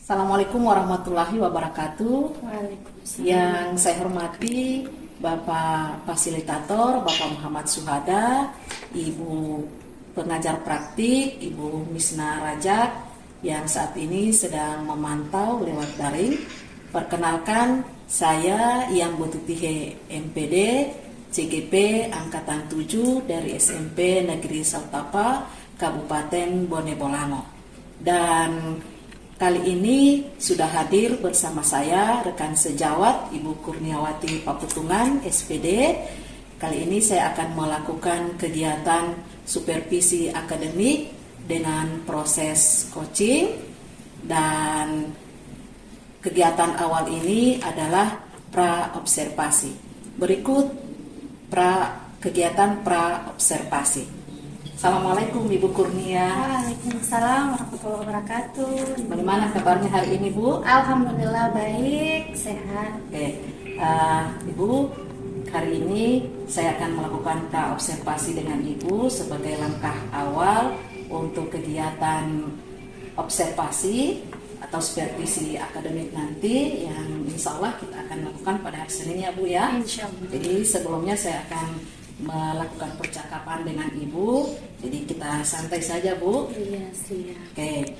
Assalamualaikum warahmatullahi wabarakatuh. Waalaikumsalam. Yang saya hormati Bapak Fasilitator, Bapak Muhammad Suhada, Ibu Pengajar Praktik, Ibu Misna Rajak, yang saat ini sedang memantau lewat daring. Perkenalkan, saya Yang Bututihe MPD, CGP Angkatan 7 dari SMP Negeri Sautapa, Kabupaten Bone Bolango. Dan kali ini sudah hadir bersama saya rekan sejawat Ibu Kurniawati Paputungan SPD. Kali ini saya akan melakukan kegiatan supervisi akademik dengan proses coaching, dan kegiatan awal ini adalah pra-observasi. Berikut kegiatan pra-observasi. Assalamualaikum Ibu Kurnia. Waalaikumsalam warahmatullahi wabarakatuh. Bagaimana kabarnya hari ini, Bu? Alhamdulillah baik, sehat. Oke, Ibu, hari ini saya akan melakukan pra-observasi dengan Ibu sebagai langkah awal untuk kegiatan observasi atau supervisi akademik nanti yang insya Allah kita akan lakukan pada hari Senin ya, Bu ya. Insya Allah. Jadi sebelumnya saya akan melakukan percakapan dengan Ibu, jadi kita santai saja, Bu. Iya, siap. Oke,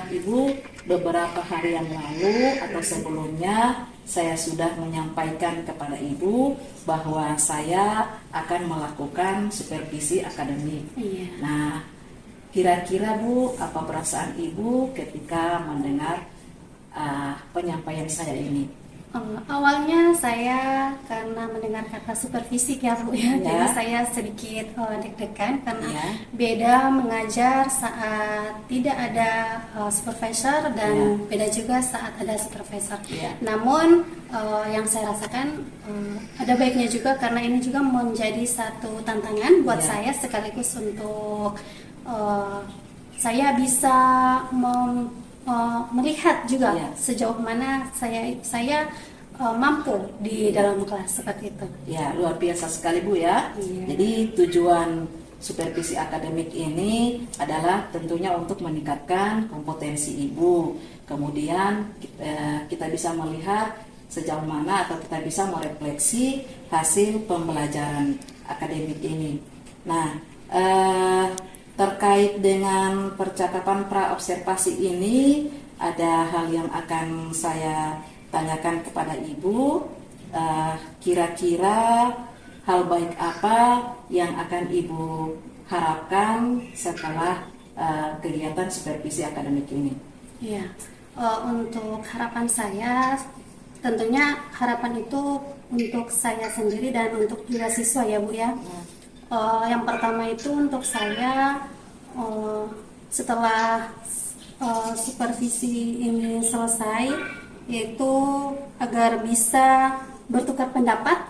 Ibu, beberapa hari yang lalu atau sebelumnya saya sudah menyampaikan kepada Ibu bahwa saya akan melakukan supervisi akademik. Iya. Nah, kira-kira Bu, apa perasaan Ibu ketika mendengar penyampaian saya ini? Awalnya saya karena mendengar kata supervisi ya Bu ya, jadi saya sedikit deg-degan karena beda mengajar saat tidak ada supervisor dan beda juga saat ada supervisor. Namun yang saya rasakan ada baiknya juga karena ini juga menjadi satu tantangan buat saya sekaligus untuk saya bisa melihat juga sejauh mana saya mampu di dalam kelas seperti itu. Ya, luar biasa sekali Bu ya. Jadi tujuan supervisi akademik ini adalah tentunya untuk meningkatkan kompetensi Ibu. Kemudian kita bisa melihat sejauh mana atau kita bisa merefleksi hasil pembelajaran akademik ini. Nah, terkait dengan percakapan pra-observasi ini, ada hal yang akan saya tanyakan kepada Ibu. Kira-kira hal baik apa yang akan Ibu harapkan setelah kegiatan supervisi akademik ini? Iya, untuk harapan saya, tentunya harapan itu untuk saya sendiri dan untuk juga siswa ya Bu ya. Yang pertama itu untuk saya setelah supervisi ini selesai, yaitu agar bisa bertukar pendapat,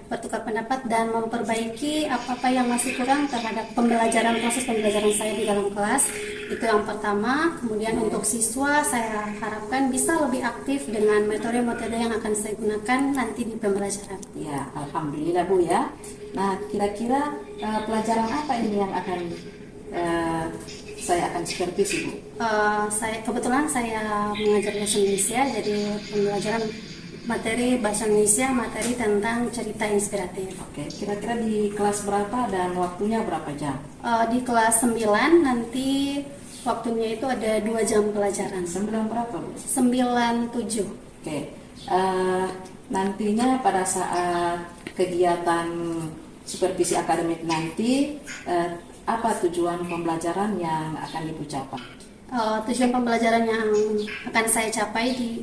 bertukar pendapat dan memperbaiki apa-apa yang masih kurang terhadap proses pembelajaran saya di dalam kelas. Itu yang pertama. Kemudian untuk siswa saya harapkan bisa lebih aktif dengan metode-metode yang akan saya gunakan nanti di pembelajaran. Ya, alhamdulillah Bu ya. Nah, kira-kira pelajaran apa ini yang akan saya akan supervisi Bu? Kebetulan saya mengajar bahasa Indonesia, jadi pembelajaran materi bahasa Indonesia, materi tentang cerita inspiratif. Oke, kira-kira di kelas berapa dan waktunya berapa jam? Di kelas 9 nanti waktunya itu ada 2 jam pelajaran. 9 berapa Bu? 9.7. Oke, nantinya pada saat kegiatan supervisi akademik nanti, apa tujuan pembelajaran yang akan Ibu capai? Tujuan pembelajaran yang akan saya capai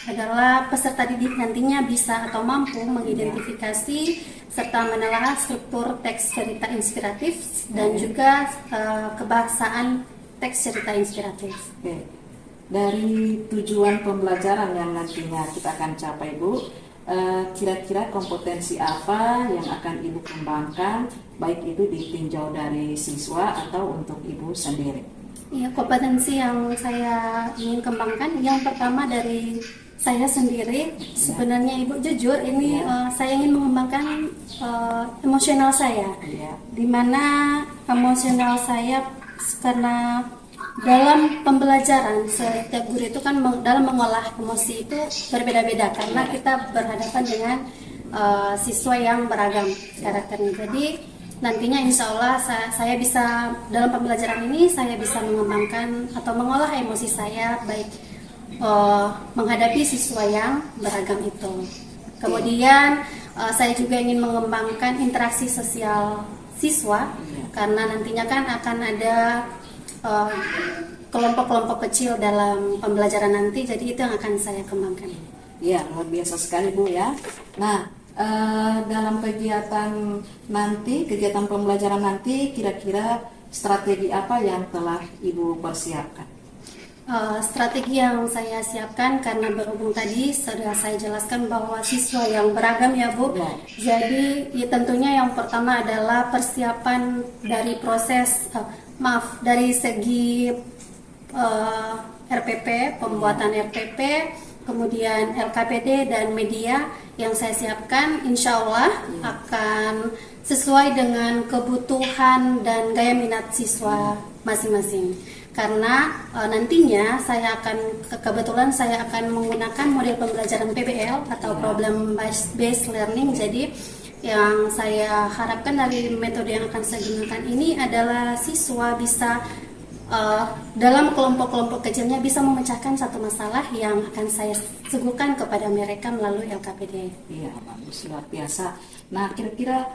adalah peserta didik nantinya bisa atau mampu mengidentifikasi serta menelaah struktur teks cerita inspiratif dan juga kebahasaan teks cerita inspiratif. Oke. Dari tujuan pembelajaran yang nantinya kita akan capai Bu, kira-kira kompetensi apa yang akan Ibu kembangkan, baik itu ditinjau dari siswa atau untuk Ibu sendiri? Ya, kompetensi yang saya ingin kembangkan yang pertama dari saya sendiri. Sebenarnya Ibu jujur ini saya ingin mengembangkan emosional saya, di mana emosional saya karena dalam pembelajaran setiap guru itu kan dalam mengolah emosi itu berbeda-beda karena kita berhadapan dengan siswa yang beragam karakternya. Jadi nantinya insya Allah saya bisa dalam pembelajaran ini saya bisa mengembangkan atau mengolah emosi saya baik menghadapi siswa yang beragam itu. Kemudian saya juga ingin mengembangkan interaksi sosial siswa karena nantinya kan akan ada kelompok-kelompok kecil dalam pembelajaran nanti, jadi itu yang akan saya kembangkan. Ya, luar biasa sekali Bu ya. Nah, dalam kegiatan pembelajaran nanti, kira-kira strategi apa yang telah Ibu persiapkan? Strategi yang saya siapkan karena berhubung tadi sudah saya jelaskan bahwa siswa yang beragam ya Bu. Ya. Jadi ya, tentunya yang pertama adalah persiapan dari proses dari segi RPP, pembuatan RPP, kemudian LKPD dan media yang saya siapkan insya Allah akan sesuai dengan kebutuhan dan gaya minat siswa masing-masing. Karena nantinya kebetulan saya akan menggunakan model pembelajaran PBL atau problem based learning. Jadi yang saya harapkan dari metode yang akan saya gunakan ini adalah siswa bisa dalam kelompok-kelompok kecilnya bisa memecahkan satu masalah yang akan saya suguhkan kepada mereka melalui LKPD. Iya, bagus, luar biasa. Nah, kira-kira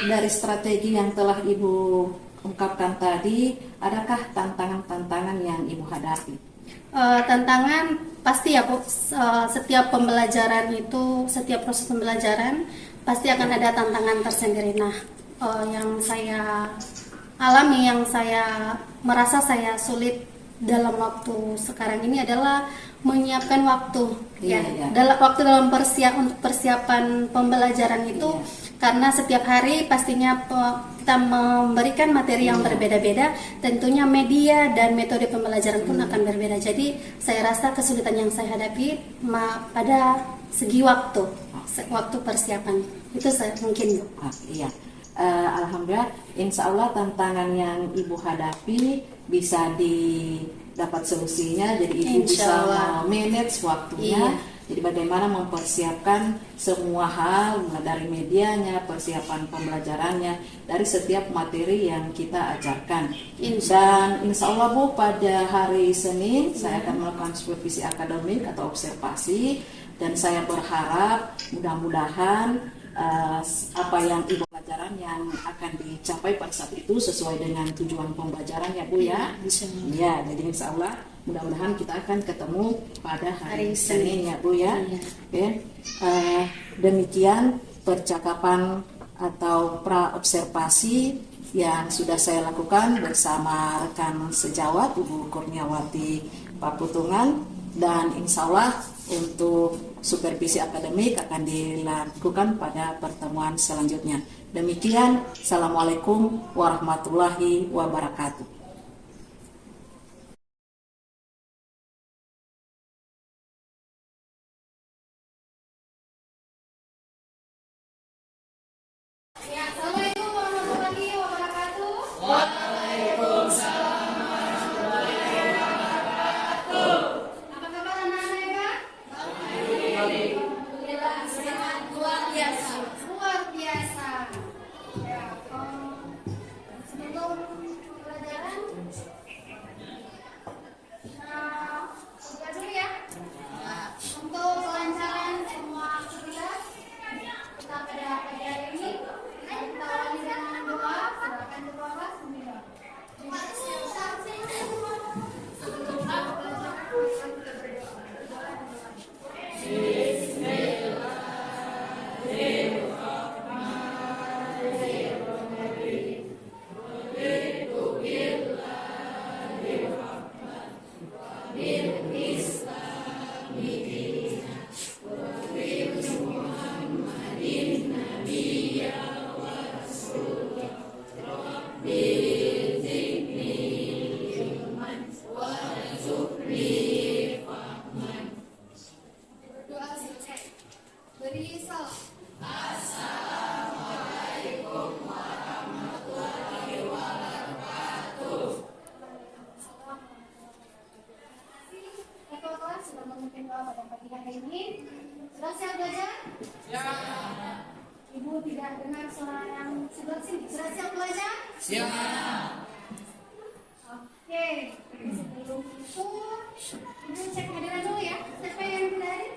dari strategi yang telah Ibu ungkapkan tadi, adakah tantangan-tantangan yang Ibu hadapi? Tantangan pasti ya Bu, setiap pembelajaran itu, setiap proses pembelajaran pasti akan ada tantangan tersendiri. Nah, yang saya alami, yang saya merasa saya sulit dalam waktu sekarang ini adalah menyiapkan waktu dalam persiapan pembelajaran itu karena setiap hari pastinya kita memberikan materi yang berbeda-beda, tentunya media dan metode pembelajaran pun akan berbeda. Jadi saya rasa kesulitan yang saya hadapi pada segi waktu persiapan itu mungkin Bu. Iya. Alhamdulillah, insya Allah tantangan yang Ibu hadapi bisa didapat solusinya, jadi Ibu bisa manage waktunya. Jadi bagaimana mempersiapkan semua hal, mulai dari medianya, persiapan pembelajarannya, dari setiap materi yang kita ajarkan. Dan insya Allah Bu, pada hari Senin saya akan melakukan supervisi akademik atau observasi, dan saya berharap mudah-mudahan apa yang Ibu pelajaran yang akan dicapai pada saat itu sesuai dengan tujuan pembelajaran ya Bu ya. Ya, jadi insya Allah mudah-mudahan kita akan ketemu pada hari Senin ya Bu ya. Oke. Demikian percakapan atau pra-observasi yang sudah saya lakukan bersama rekan sejawat Ibu Kurniawati Paputungan, dan insya Allah untuk supervisi akademik akan dilakukan pada pertemuan selanjutnya. Demikian, Assalamualaikum warahmatullahi wabarakatuh. Assalamualaikum warahmatullahi wabarakatuh. Apa kabar anak-anak? Alhamdulillah sehat luar biasa. Ya, sebelum pelajaran, buka dulu ya. Untuk kelancaran semua aktivitas kita pada pagi hari ini, kita awali dengan doa. Silakan berdoa. Ibu tidak dengar suara yang sebelah sini. Sudah siap belajar? Siap. Oke, sebelum itu Ibu cek hadiran dulu ya. Siapa yang tidak hadir?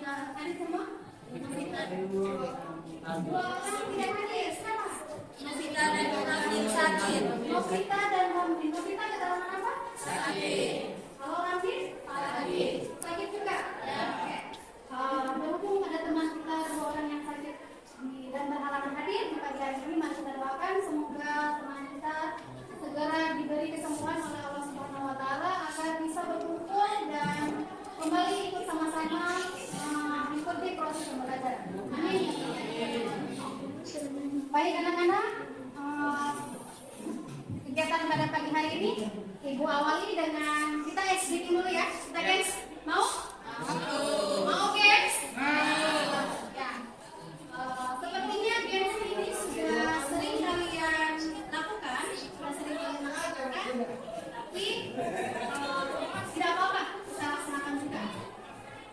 Hadir semua? Dua orang tidak hadir. Siapa? Novita dan Ramli sakit. Novita dan Ramli. Novita kedatangan apa? Sakit. Kalau Ramli? Sakit. Sakit juga? Ya. Oke. Berhubung ada teman kita dua orang yang sakit dan berhalangan hadir di pagi hari ini, mari kita doakan semoga teman kita segera diberi kesembuhan oleh Allah Subhanahu Wa Taala agar bisa berkumpul dan kembali ikut sama-sama mengikuti proses pembelajaran. Amin. Baik anak-anak, kegiatan pada pagi hari ini Ibu awali dengan kita SBT dulu ya. Kita guys, mau? Mau guys? Ya. Sepertinya games ini sudah sering kalian lakukan, tapi tidak apa-apa kita laksanakan juga.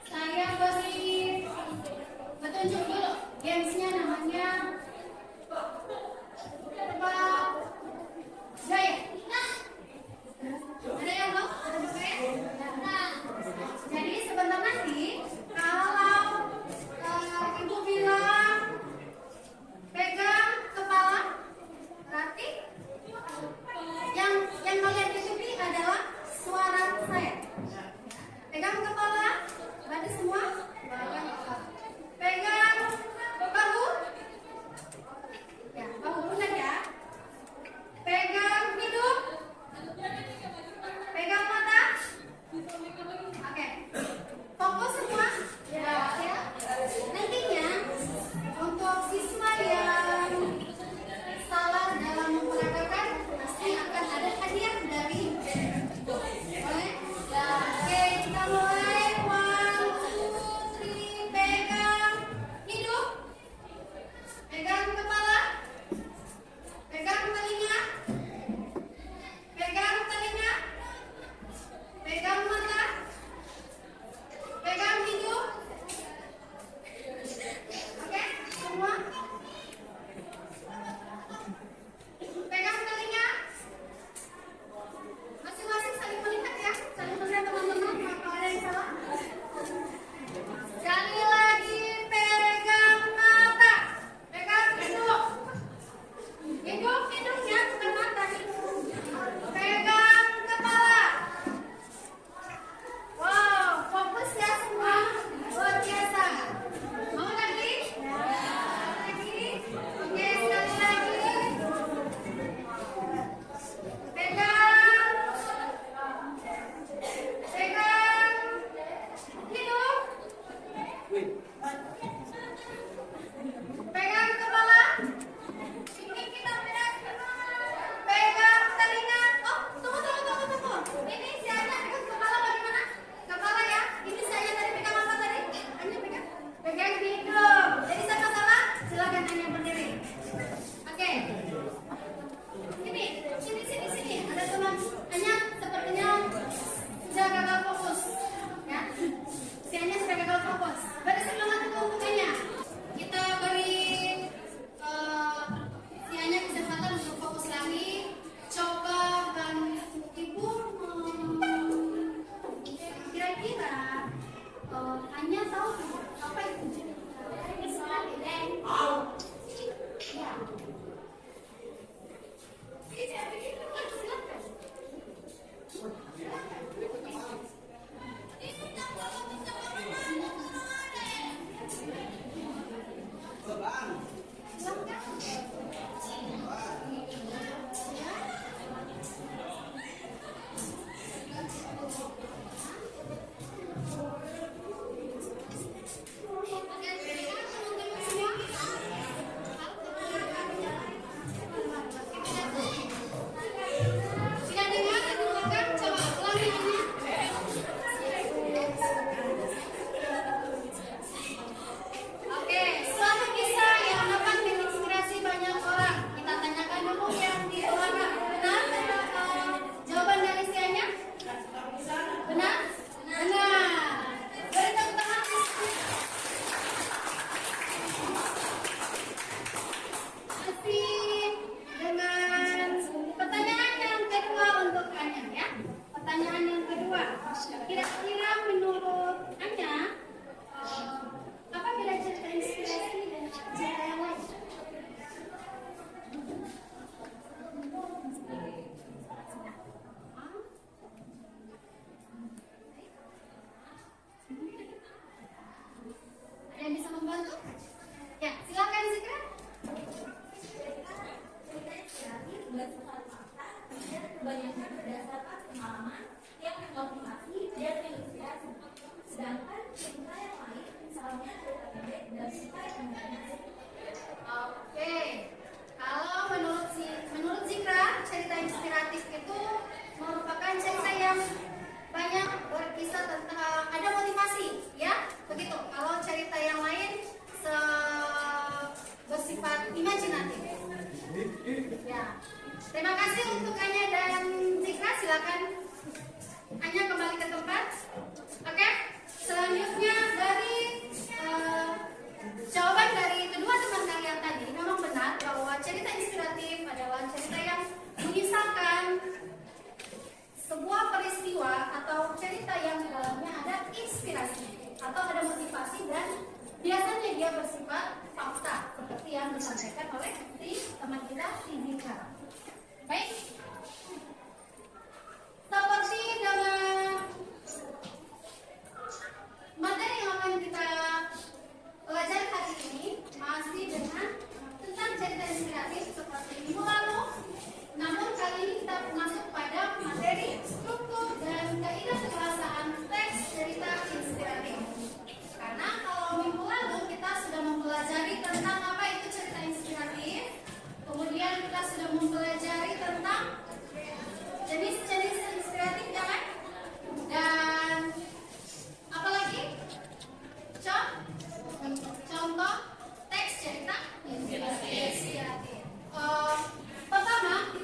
Saya beri petunjuk dulu. Gamesnya namanya tebak gaya. Ada yang mau? Jadi sebentar nanti kalau Ibu bilang pegang kepala, berarti yang kalian ikuti adalah suara saya. Pegang kepala, berarti semua pegang bahu, ya bahu pundak ya. Pegang hidung, pegang mata. Oke, fokus semua. Ya. Nantinya untuk siswa yang salah dalam menggunakan pasti akan ada hadiah dari boleh? Oke, kita mulai. 1, 2, 3. Pegang hidung, pegang kepala, pegang telinga, pegang telinga, pegang mata, pegang hidung. Oke, semua pegang telinga. Masing-masing saling melihat ya, saling melihat teman-teman. Apa ada yang salah? Sekali lagi, pegang mata, pegang hidung. Hidungnya bukan mata. Pegang kepala. Wow, fokus ya semua. Luar biasa. Mau lagi? Lagi? Oke, sekali lagi. Pegang. Pegang hidung. Pegang kepala. Ini kita pegang telinga. Oh, tunggu. Ini saya pegang kepala bagaimana? Kepala ya. Ini saya tadi pegang apa tadi? Hanya pegang. Pegang hidung. Jadi sama salah. Silakan hanya berdiri. Oke. Sini. Ada teman. Hanya sepertinya sudah gagal fokus. Ya. Si Anya sudah gagal fokus. Beri semangat untuk Anya. Kita beri si Anya kesempatan untuk fokus lagi. Coba dan Ibu kira-kira Anya tahu apa itu? Oke, suatu kisah yang Oke, kalau menurut Zikra, cerita inspiratif itu merupakan cerita yang banyak berkisah tentang ada motivasi, ya, begitu. Kalau cerita yang lain bersifat imajinatif. Ya, terima kasih untuk Anya dan Zikra. Silakan Anya kembali ke tempat. Oke, selanjutnya dari jawaban dari kedua teman kalian tadi memang benar bahwa cerita inspiratif adalah cerita yang mengisahkan sebuah peristiwa atau cerita yang di dalamnya ada inspirasi atau ada motivasi, dan biasanya dia bersifat fakta seperti yang disampaikan oleh teman kita Zikra. Baik, seperti dengan materi yang akan kita pelajari hari ini masih dengan tentang cerita inspiratif seperti minggu lalu. Namun kali ini kita masuk pada materi struktur dan kaidah kebahasaan teks cerita inspiratif. Karena kalau minggu lalu kita sudah mempelajari tentang apa itu cerita inspiratif, kemudian kita sudah mempelajari tentang jenis-jenis inspiratif, ya kan? Dan apa lagi? Contoh teks cerita inspiratif. Pertama,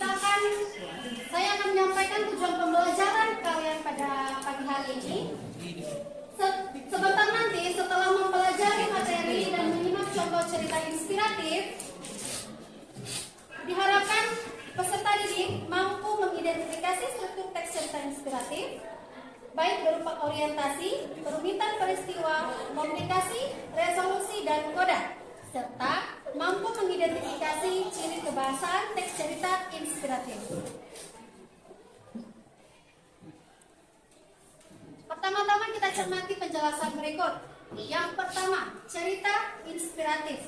saya akan menyampaikan tujuan pembelajaran kalian pada pagi hari ini. Sebentar nanti setelah mempelajari materi dan menyimak contoh cerita inspiratif, diharapkan peserta didik mampu mengidentifikasi struktur teks cerita inspiratif, baik berupa orientasi, perumitan peristiwa, komunikasi, resolusi, dan koda, serta mampu mengidentifikasi ciri kebahasaan teks cerita inspiratif. Pertama-tama kita cermati penjelasan berikut. Yang pertama, cerita inspiratif.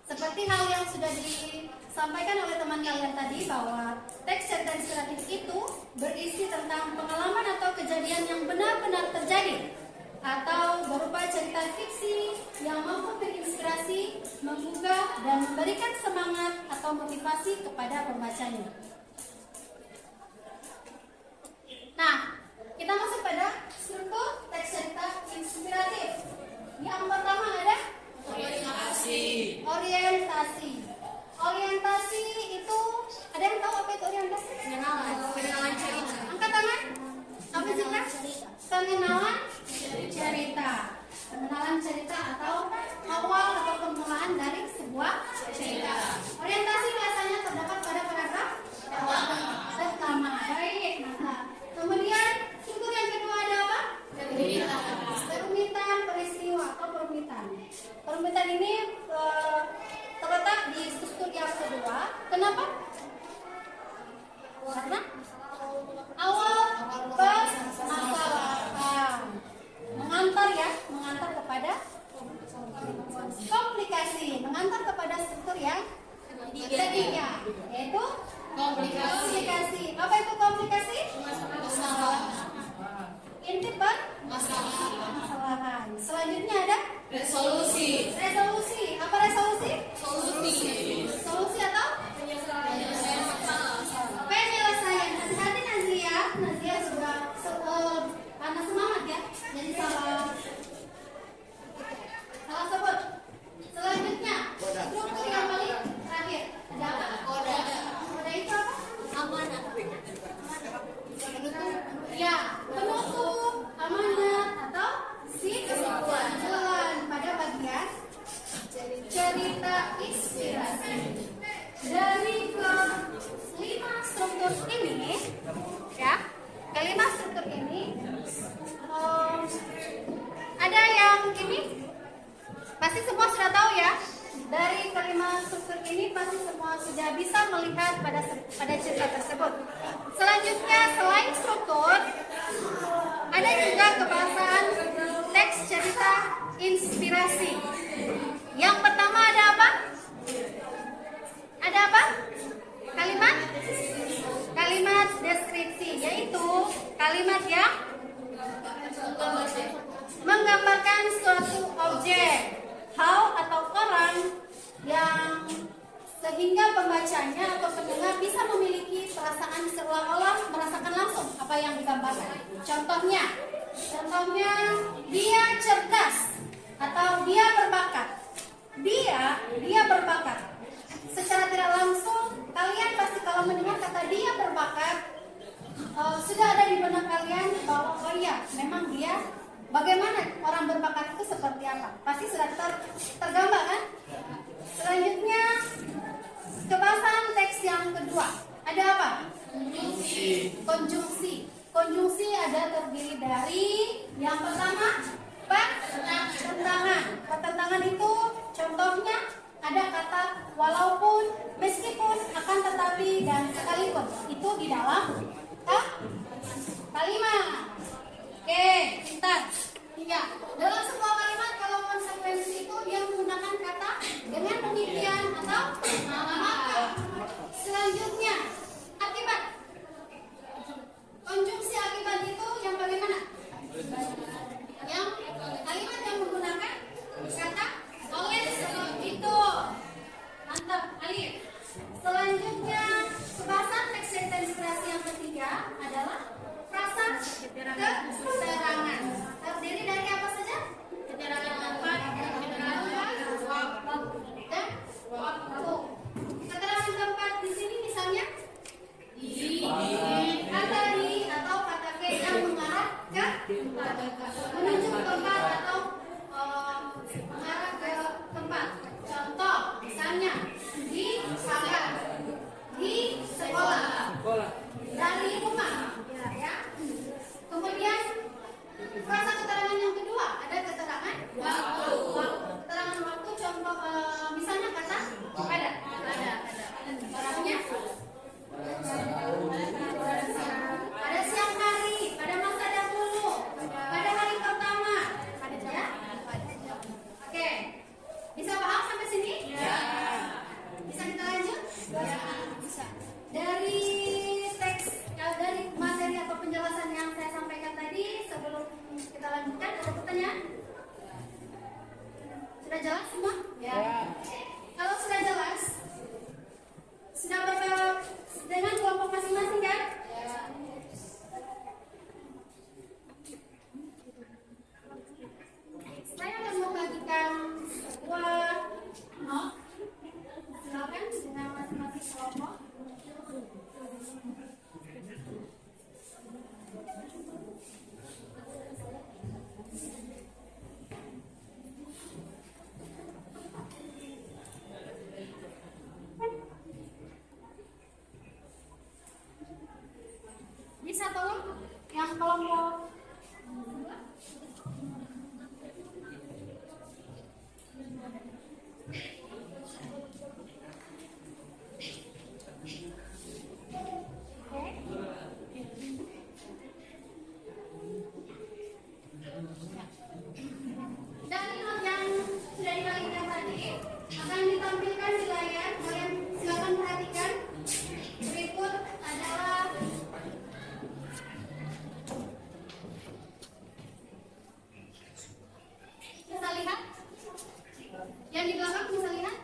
Seperti hal yang sudah disampaikan oleh teman kalian tadi, bahwa teks cerita inspiratif itu berisi tentang pengalaman atau kejadian yang benar-benar terjadi, atau berupa cerita fiksi yang mampu berinspirasi, menggugah, dan memberikan semangat atau motivasi kepada pembacanya. Nah, kita masuk pada struktur teks cerita inspiratif. Yang pertama ada orientasi. Orientasi itu, ada yang tahu apa itu orientasi? Pengenalan cerita. Angkat tangan. Apa sih, Kak? Pengenalan cerita. Pengenalan cerita atau awal atau permulaan dari sebuah cerita. Orientasi biasanya terdapat pada paragraf pertama. Baik, mantap. Kemudian struktur yang kedua ada apa? Perumitan peristiwa atau perumitan. Perumitan ini terletak di struktur yang kedua. Kenapa? Karena awal permasalahan, mengantar kepada komplikasi, mengantar kepada struktur yang ketiga, yaitu komplikasi. Apa itu komplikasi? Masalah. Inti permasalahan. Selanjutnya ada resolusi. Apa resolusi? Solusi atau penyelesaian. Hati-hati Nazia sudah panas semangat ya. Jadi salah sebut. Selanjutnya struktur yang paling terakhir ada apa? Koda itu apa? Amanat. Penutup, amanat atau kesimpulan pada bagian cerita inspirasi. Dari kelima struktur ini, ada yang ini pasti semua sudah tahu ya. Dari kelima struktur ini pasti semua sudah bisa melihat pada cerita tersebut. Selanjutnya, selain struktur, ada juga kebahasaan teks cerita inspirasi. Yang pertama ada apa? Ada apa? Kalimat deskripsi, yaitu kalimat yang menggambarkan suatu objek, hal atau sehingga pembacanya atau pendengar bisa memiliki perasaan seolah-olah merasakan langsung apa yang digambarkan. Contohnya dia cerdas atau dia berbakat. Dia berbakat. Secara tidak langsung kalian pasti kalau mendengar kata dia berbakat, sudah ada di benak kalian bahwa oh iya, memang dia. Bagaimana orang berbakat itu seperti apa? Pasti sudah tergambar kan? Selanjutnya kebahasan teks yang kedua. Ada apa? Konjungsi ada terdiri dari yang pertama pertentangan. Pertentangan itu contohnya ada kata walaupun, meskipun, akan tetapi, dan sekalipun. Itu di dalam kalimat. Oke, pintar. Iya, dalam sebuah kalimat kalau konsekuensi itu dia menggunakan kata dengan demikian atau maka. Selanjutnya, akibat. Konjungsi akibat itu yang bagaimana? Yang kalimat yang menggunakan kata oleh seperti itu. Mantap, Alif. Selanjutnya, kebahasan teks sentensiasi yang ketiga adalah frasa keterangan. Terdiri dari apa saja? Keterangan tempat, keterangan waktu, dan waktu. Keterangan tempat di sini misalnya kata di atau kata ke yang mengarah ke menunjuk tempat atau mengarah ke tempat. Contoh misalnya di kamar, di sekolah, dari rumah, ya. Kemudian frasa keterangan yang kedua ada keterangan waktu. Keterangan waktu contoh misalnya kata ada. Orangnya pada siang hari, pada masa dahulu, pada hari pertama, ya. Oke, bisa paham sampai sini? Ya. Bisa kita lanjut? Ya. Bisa. Dari teks, dari materi atau penjelasan yang saya sampaikan tadi, sebelum kita lanjutkan, ada pertanyaan? Sudah jelas semua? Ya. Kalau sudah jelas, sudah dengan kelompok masing-masing kan? Ya. Saya akan membagikan sebuah note. Silakan dengan masing-masing kelompok. Bisa tolong yang kelompok dan not yang sudah dibagikan tadi akan ditampilkan di layar. Kalian silakan perhatikan. Berikut adalah bisa lihat yang di belakang, bisa lihat.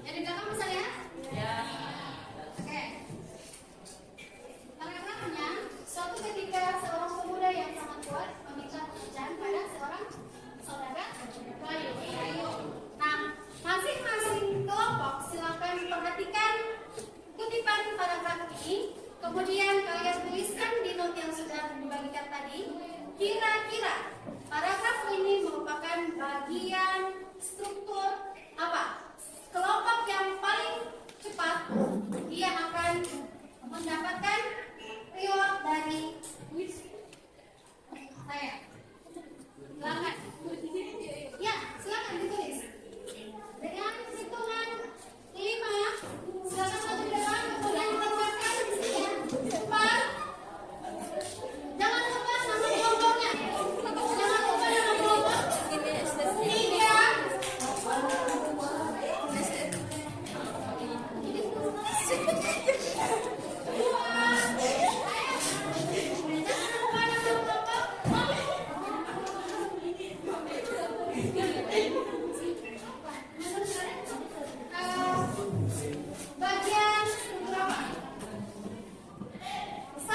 Yang di belakang bisa lihat? Ya. Oke. Paragrafnya, suatu ketika seorang pemuda yang sangat kuat meminta pekerjaan pada seorang saudara Bayu. Nah, masing-masing kelompok silakan perhatikan kutipan paragraf ini. Kemudian kalian tuliskan di note yang sudah dibagikan tadi. Kira-kira paragraf ini merupakan bagian struktur apa? Kelompok yang paling cepat dia akan mendapatkan reward dari saya. Silakan. Ya, silakan ditulis. Bagian berapa? 1,5.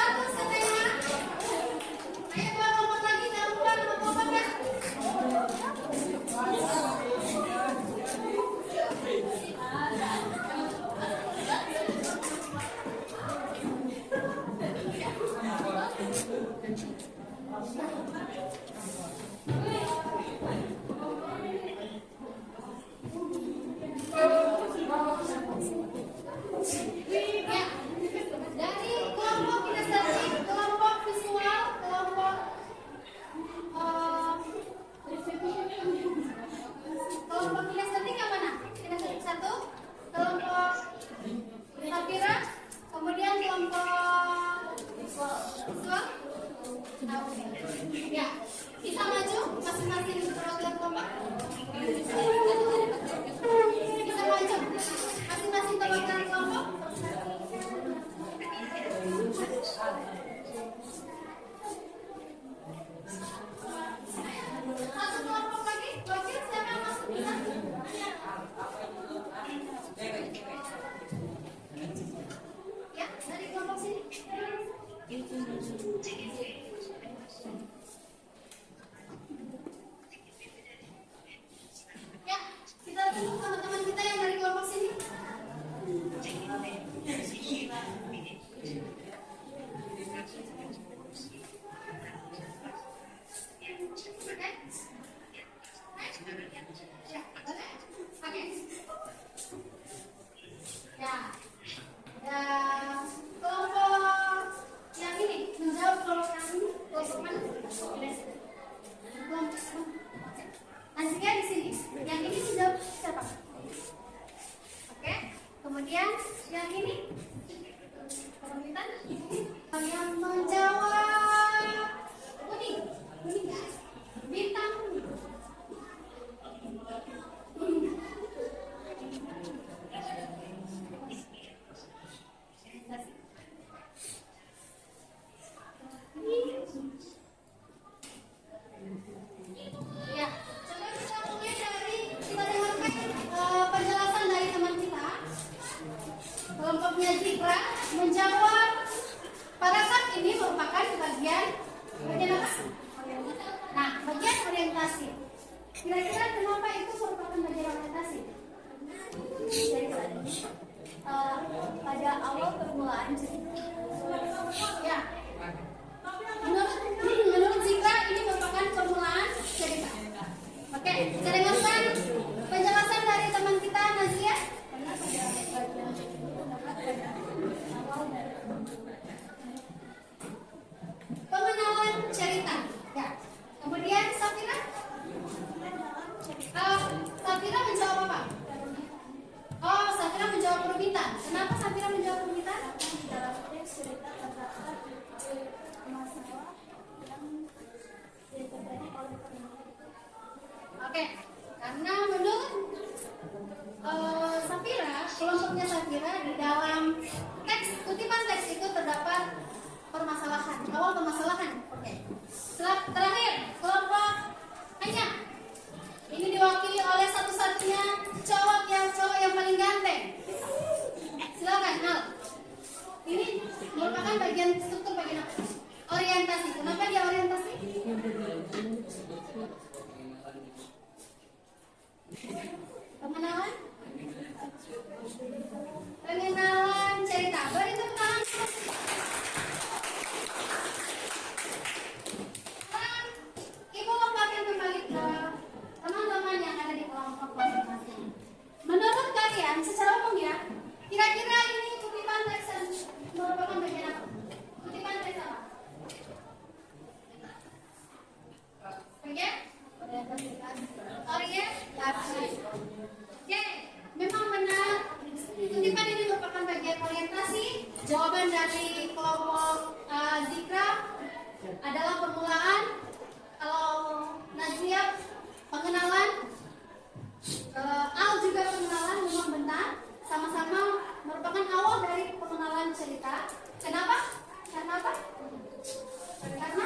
Ayo kelompok lagi, jangan lupa kelompok ya. Ya, dari kelompok kinestetik, kelompok visual, kelompok kelompok kinestetik yang mana? Kinestetik 1, kelompok Safira, kemudian kelompok visual. Ya, kita maju masing-masing perwakilan kelompok. Kita maju masing-masing perwakilan kelompok. Satu kelompok lagi, wakil siapa yang masuk bisa? Ya, dari kelompok sini. Ya, kita tunggu teman-teman kita yang dari kelompok sini. Oke. Ya, boleh? Oke. Ya. Dan kelompok yang ini menjawab kelompok yang ini, kelompok mana? Kelompok Nazika di sini. Yang ini menjawab siapa? Oke. Kemudian yang ini permintaan yang menjawab kuning, kuning ya, bintang kuning. Ya, coba kita mulai dari kita dengarkan penjelasan dari teman kita. Kelompoknya Zikra menjawab pada saat ini merupakan bagian apa? Nah, bagian orientasi. Kira-kira kenapa itu merupakan bagian orientasi? Pada awal permulaan Ya. Menurut Zikra ini merupakan permulaan cerita. Oke, kita dengarkan penjelasan dari teman kita Nazia. Pengenalan cerita. Ya. Kemudian Safira. Safira menjawab apa? Oh, Safira menjawab permintaan. Kenapa Safira menjawab permintaan? dalam teks cerita terdapat masalah yang diterjadi oleh penulis. Oke, karena menurut Safira, kelompoknya Safira di dalam teks kutipan teks itu terdapat permasalahan, awal permasalahan. Oke. Terakhir, kelompok hanya ini diwakili oleh satu-satunya cowok yang paling ganteng. Silakan, Nal. Ini merupakan bagian struktur bagian apa? Orientasi. Kenapa dia orientasi? Pengenalan? Pengenalan cerita. Beri tepuk tangan. Sekarang Ibu lompatkan kembali ke teman-teman yang ada di kelompok masing-masing. Menurut kalian, secara umum ya, kira-kira ini kutipan teks merupakan bagian apa? Kutipan teks apa? Bagian? Orientasi. Oke, memang benar. Kutipan ini merupakan bagian orientasi. Jawaban dari kelompok Zikra adalah permulaan. Kalau Nazia pengenalan, Al juga pengenalan, memang benar. Sama-sama merupakan awal dari pengenalan cerita. Kenapa? Karena apa? Karena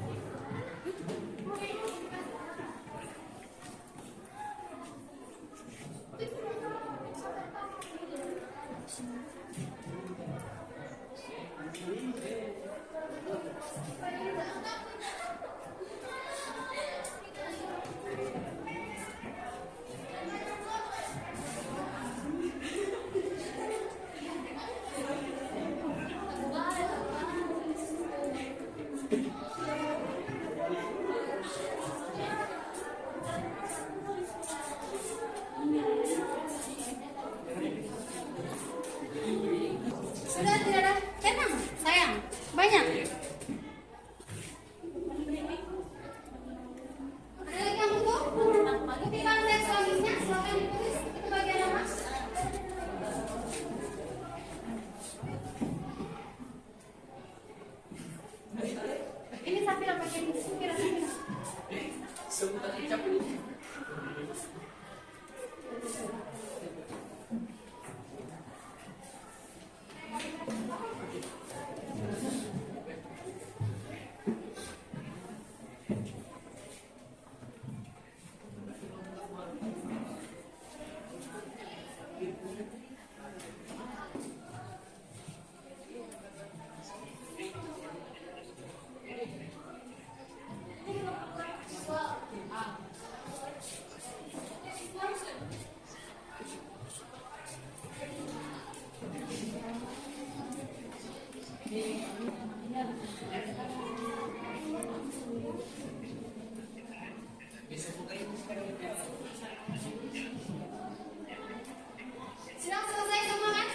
Sudah selesai semua kan?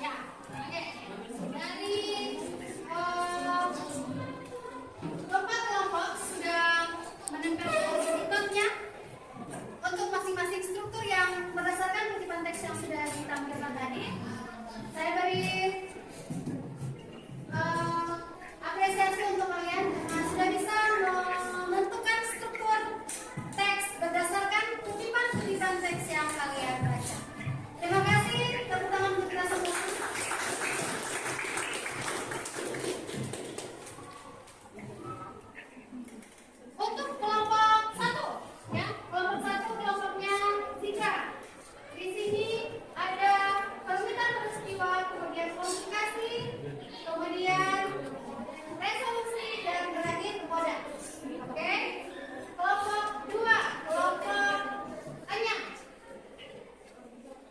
Ya, oke. Dari kelompok-kelompok sudah menempelkan stikernya untuk masing-masing struktur yang berdasarkan kutipan teks yang sudah ditampilkan tadi. Saya beri apresiasi untuk kalian karena sudah bisa menentukan struktur teks berdasarkan kutipan-kutipan teks yang kalian baca. Terima kasih, tepuk tangan untuk kita semua. Untuk kelompok satu, ya, kelompok satu kelompoknya Zika. Di sini ada perumitan peristiwa, kemudian komunikasi, kemudian resolusi dan berakhir koda. Oke. Kelompok dua, kelompok Anyam.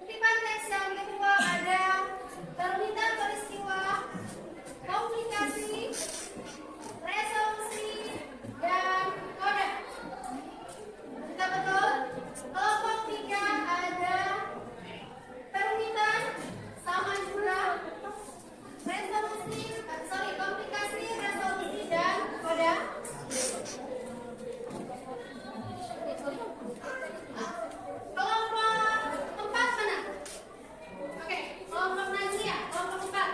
Kutipan teks yang kedua ada permintaan peristiwa, komunikasi, resolusi, dan kode. Kita betul? Kelompok tiga ada permintaan sama juga, komunikasi, resolusi, dan kode. Kelompok empat mana? Oke, kelompok Nazia, kelompok empat.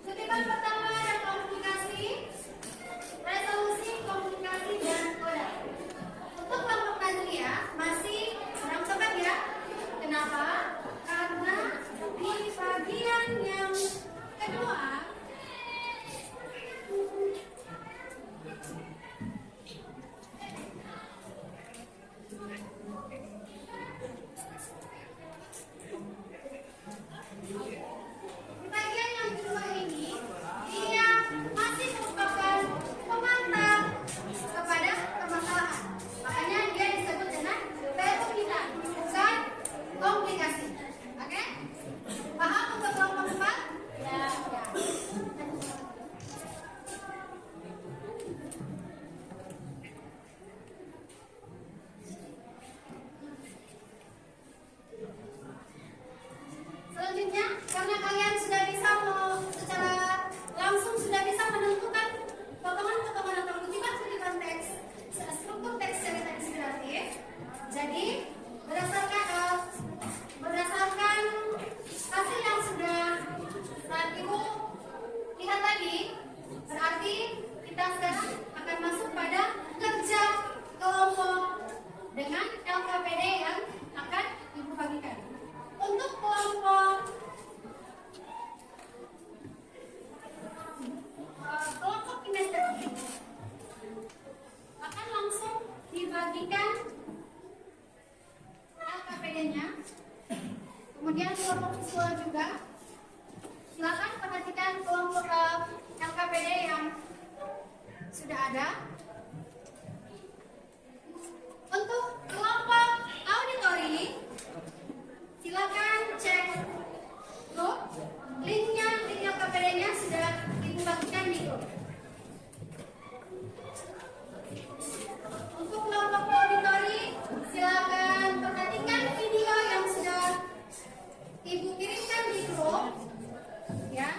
Kutipan pertama ada komunikasi, resolusi, komunikasi, dan kode. Untuk kelompok Nazia masih kurang tepat ya. Kenapa? Karena di bagian yang kedua di bagian yang kedua ini dia masih merupakan pengantar kepada permasalahan. Makanya dia disebut dengan permintaan, bukan komunikasi. Oke? Paham untuk kelompok 4? Ya. Selanjutnya, karena kalian sudah bisa secara langsung sudah bisa menentukan potongan-potongan atau kutipan-kutipan teks, struktur teks cerita inspiratif. Jadi, berdasarkan hasil yang sudah Ibu lihat tadi, berarti kita sekarang akan masuk pada kerja kelompok dengan LKPD yang akan Ibu bagikan. Untuk kelompok kinestetik akan langsung dibagikan LKPD-nya. Kemudian kelompok visual juga. Silakan perhatikan kelompok LKPD yang sudah ada. Untuk kelompok auditori, silakan cek grup. Link LKPD-nya sudah dibagikan di grup. Untuk kelompok auditori, silakan perhatikan video yang sudah Ibu kirimkan di grup, ya.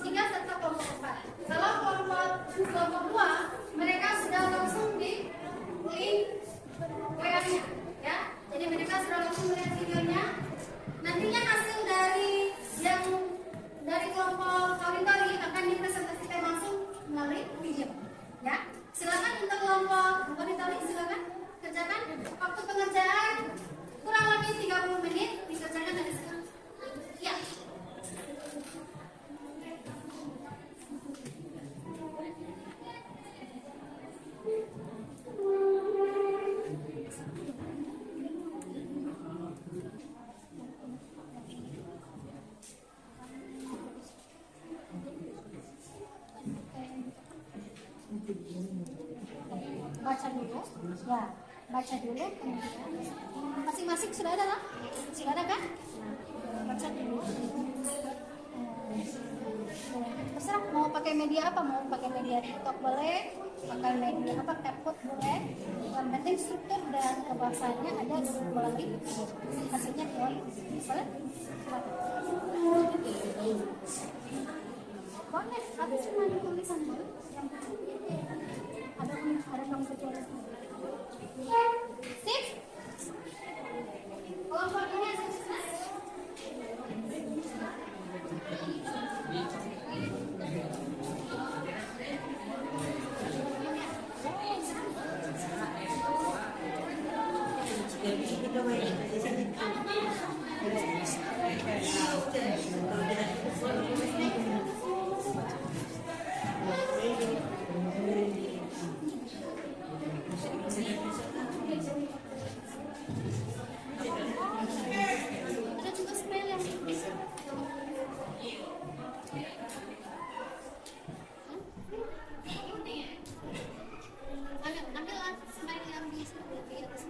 3 serta kelompok 4. Kalau kelompok 2, mereka sudah langsung di link WA-nya, ya. Jadi mereka sudah langsung melihat videonya. Nantinya hasil dari kelompok auditori akan dipresentasikan langsung melalui video, ya. Silakan untuk kelompok auditori, silakan kerjakan. Waktu pengerjaan kurang lebih 30 menit dikerjakan dari sekarang. Ya. Baca dulu, ya, baca dulu, kemudian masing-masing sudah ada lah, sudah ada kan? Baca dulu. Terserah mau pakai media apa, mau pakai media TikTok boleh, pakai media apa, CapCut boleh. Yang penting struktur dan kebahasaannya ada melalui hasilnya boleh. Boleh? Boleh, tapi cuma tulisan boleh. Ada kamu kecuali. Sip. Kelompok ini ada juga spell yang ambil smile yang di atas.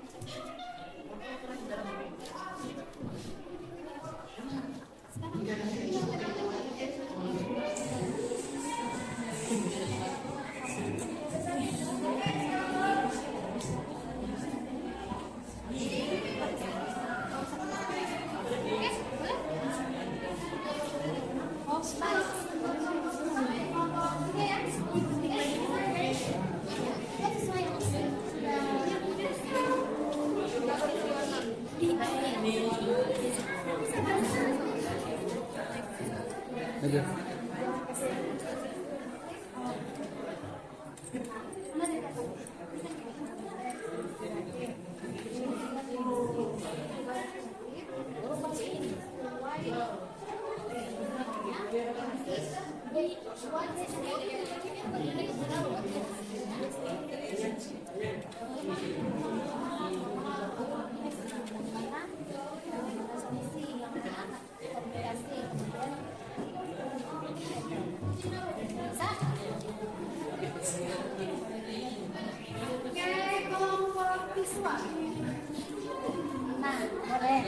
Nah, boleh.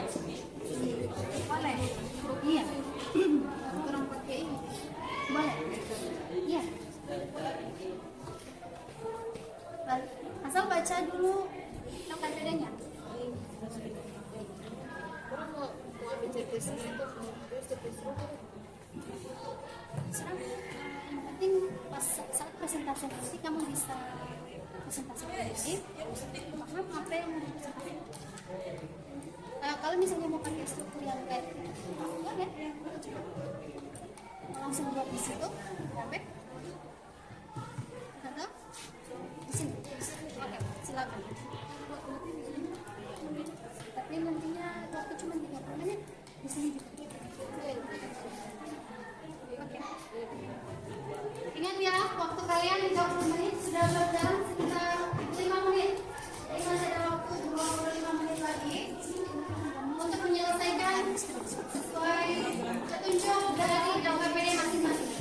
Boleh. Iya. Kurang pakai ini. Boleh. Iya. Asal baca dulu nokat bedanya. Yang penting pas saat presentasi kamu bisa presentasi paham apa yang mau dipresentasikan. Kalau misalnya mau pakai struktur yang kayak boleh langsung buat di situ, sampai atau di sini. Oke, silakan. Tapi nantinya waktu cuma 30 menit di sini juga. Oke. Ingat ya, waktu kalian 30 menit sudah berjalan sekitar 5 menit. Jadi masih ada waktu 25 menit lagi untuk menyelesaikan sesuai petunjuk dari LPPD masing-masing.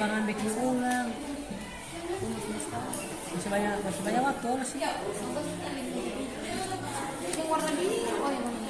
kangen bikin ulang. Masih banyak waktu masih. Yang warna biru, oh yang mana?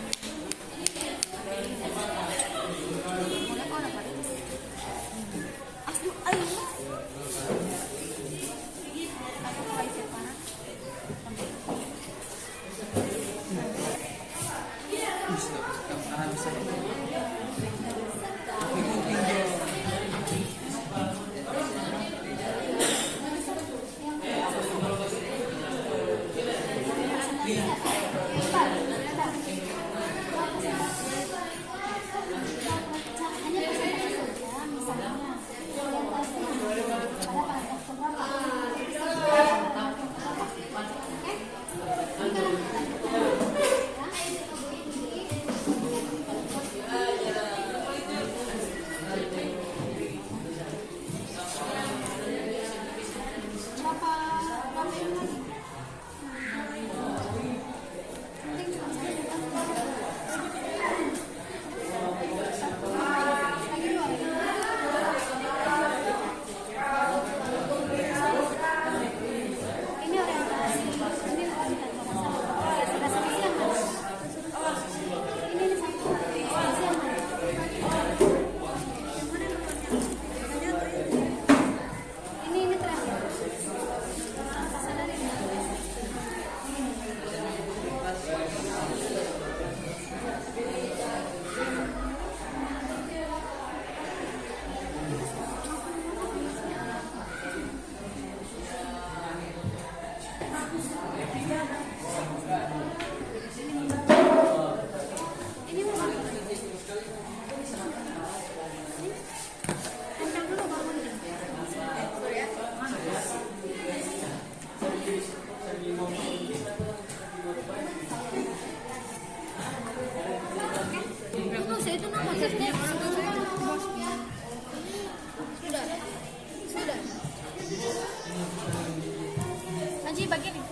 Anji bagian nih.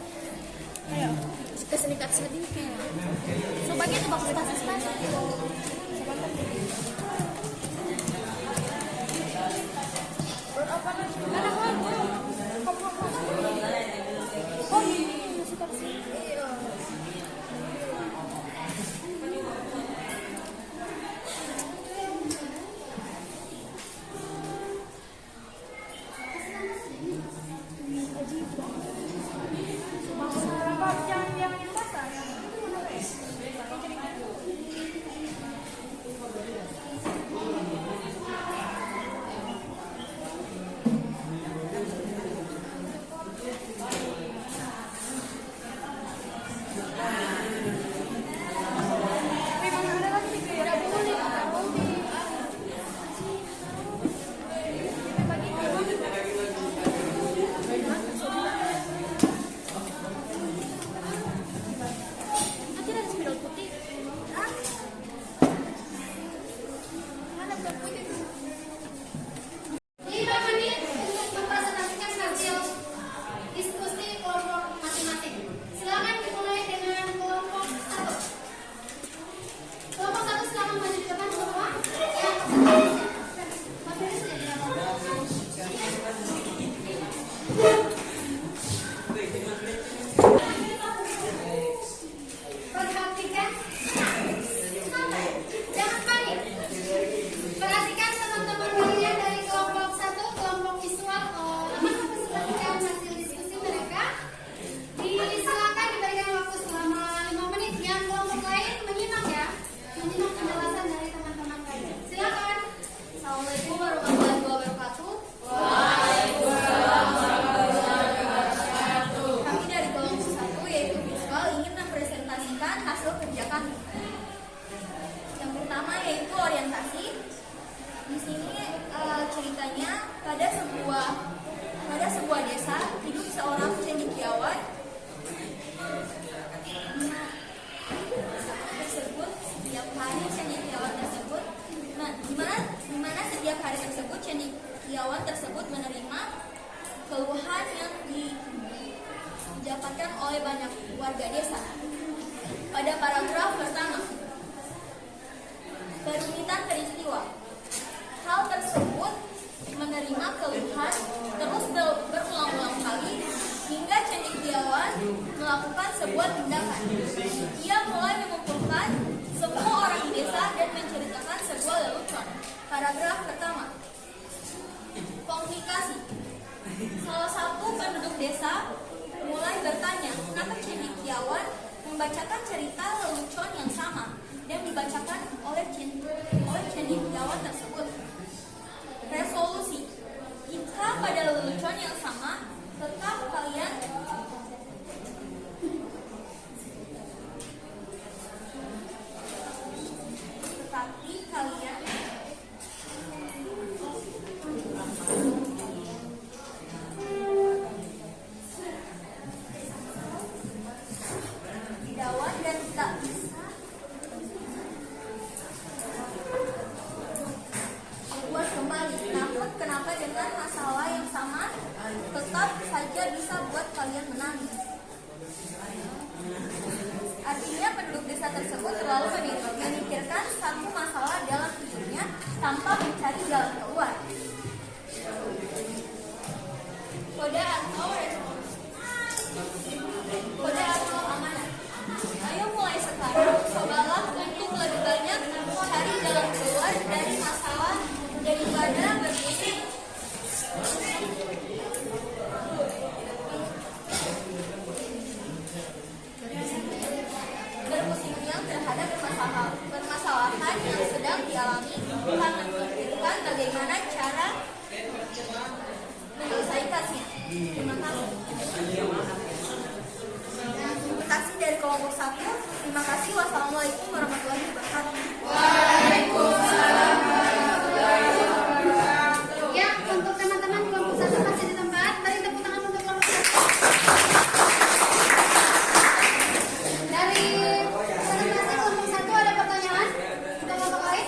Ayo, kesenikat sedikit. So bagian tuh bagus stasi. cendekiawan tersebut menerima keluhan yang didapatkan oleh banyak warga desa. Pada paragraf pertama, perumitan peristiwa. Hal tersebut menerima keluhan melakukan sebuah tindakan. Ia mulai mengumpulkan semua orang di desa dan menceritakan sebuah lelucon. Paragraf pertama. Komunikasi. Salah satu penduduk desa mulai bertanya, kenapa cendekiawan membacakan cerita lelucon yang sama dan dibacakan oleh cendekiawan tersebut. Resolusi. Jika pada lelucon yang sama tetap kalian didawan dan tak bisa dibuat kembali. Namun kenapa dengan masalah yang sama tetap saja bisa buat kalian menangis? Artinya penduduk desa tersebut terlalu memikirkan satu masalah dalam hidupnya tanpa mencari jalan keluar. Kode atau amanat. Ayo mulai sekarang, cobalah untuk lebih banyak mencari jalan keluar dari masalah daripada berpikir berpusing-pusing terhadap permasalahan yang sedang dialami, bukan memikirkan bagaimana cara menyelesaikannya. Terima kasih. Terima kasih dari kelompok 1. Terima kasih. Wassalamualaikum warahmatullahi wabarakatuh. Ya, untuk teman-teman kelompok 1 masih di tempat. Beri tepuk tangan untuk kelompok 1. Dari presentasi kelompok 1 ada pertanyaan untuk kelompok lain?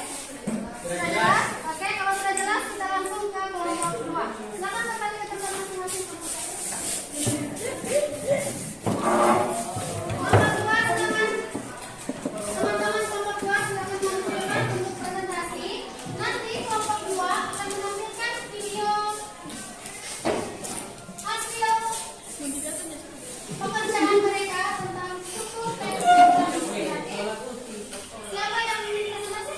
Sudah jelas? Oke, kalau sudah jelas kita langsung ke kelompok 2. Silakan kembali ke tempat masing-masing. Kelompok 2, silakan. Teman-teman kelompok 2 silakan menampilkan untuk presentasi. Nanti kelompok 2 akan menampilkan video hasil pekerjaan mereka tentang struktur teks kreatif. Siapa yang ingin presentasi?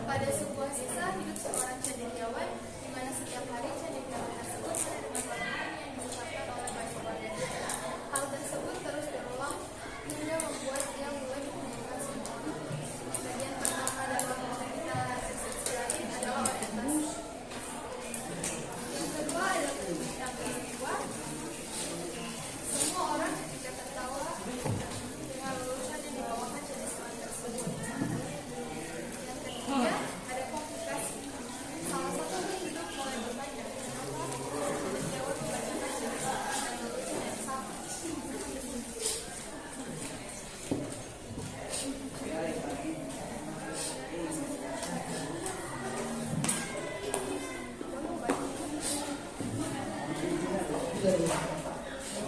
Pada sebuah sisa hidup seorang cendekiawan, di mana setiap hari cendekiawan tersebut menerima pelajaran yang diucapkan oleh banyak warga. Hal tersebut terus berulang hingga membuat dia mulai mengumpulkan semua. Bagian pertama dalam cerita inspiratif adalah orientasi. Yang kedua adalah tentang peristiwa. Semua orang ketika tertawa dengan lelucon yang dibawakan cendekiawan tersebut. Yang ketiga ada komplikasi. Salah satu hidup mulai bertanya, kenapa cendekiawan membacakan cerita dan lelucon yang sama.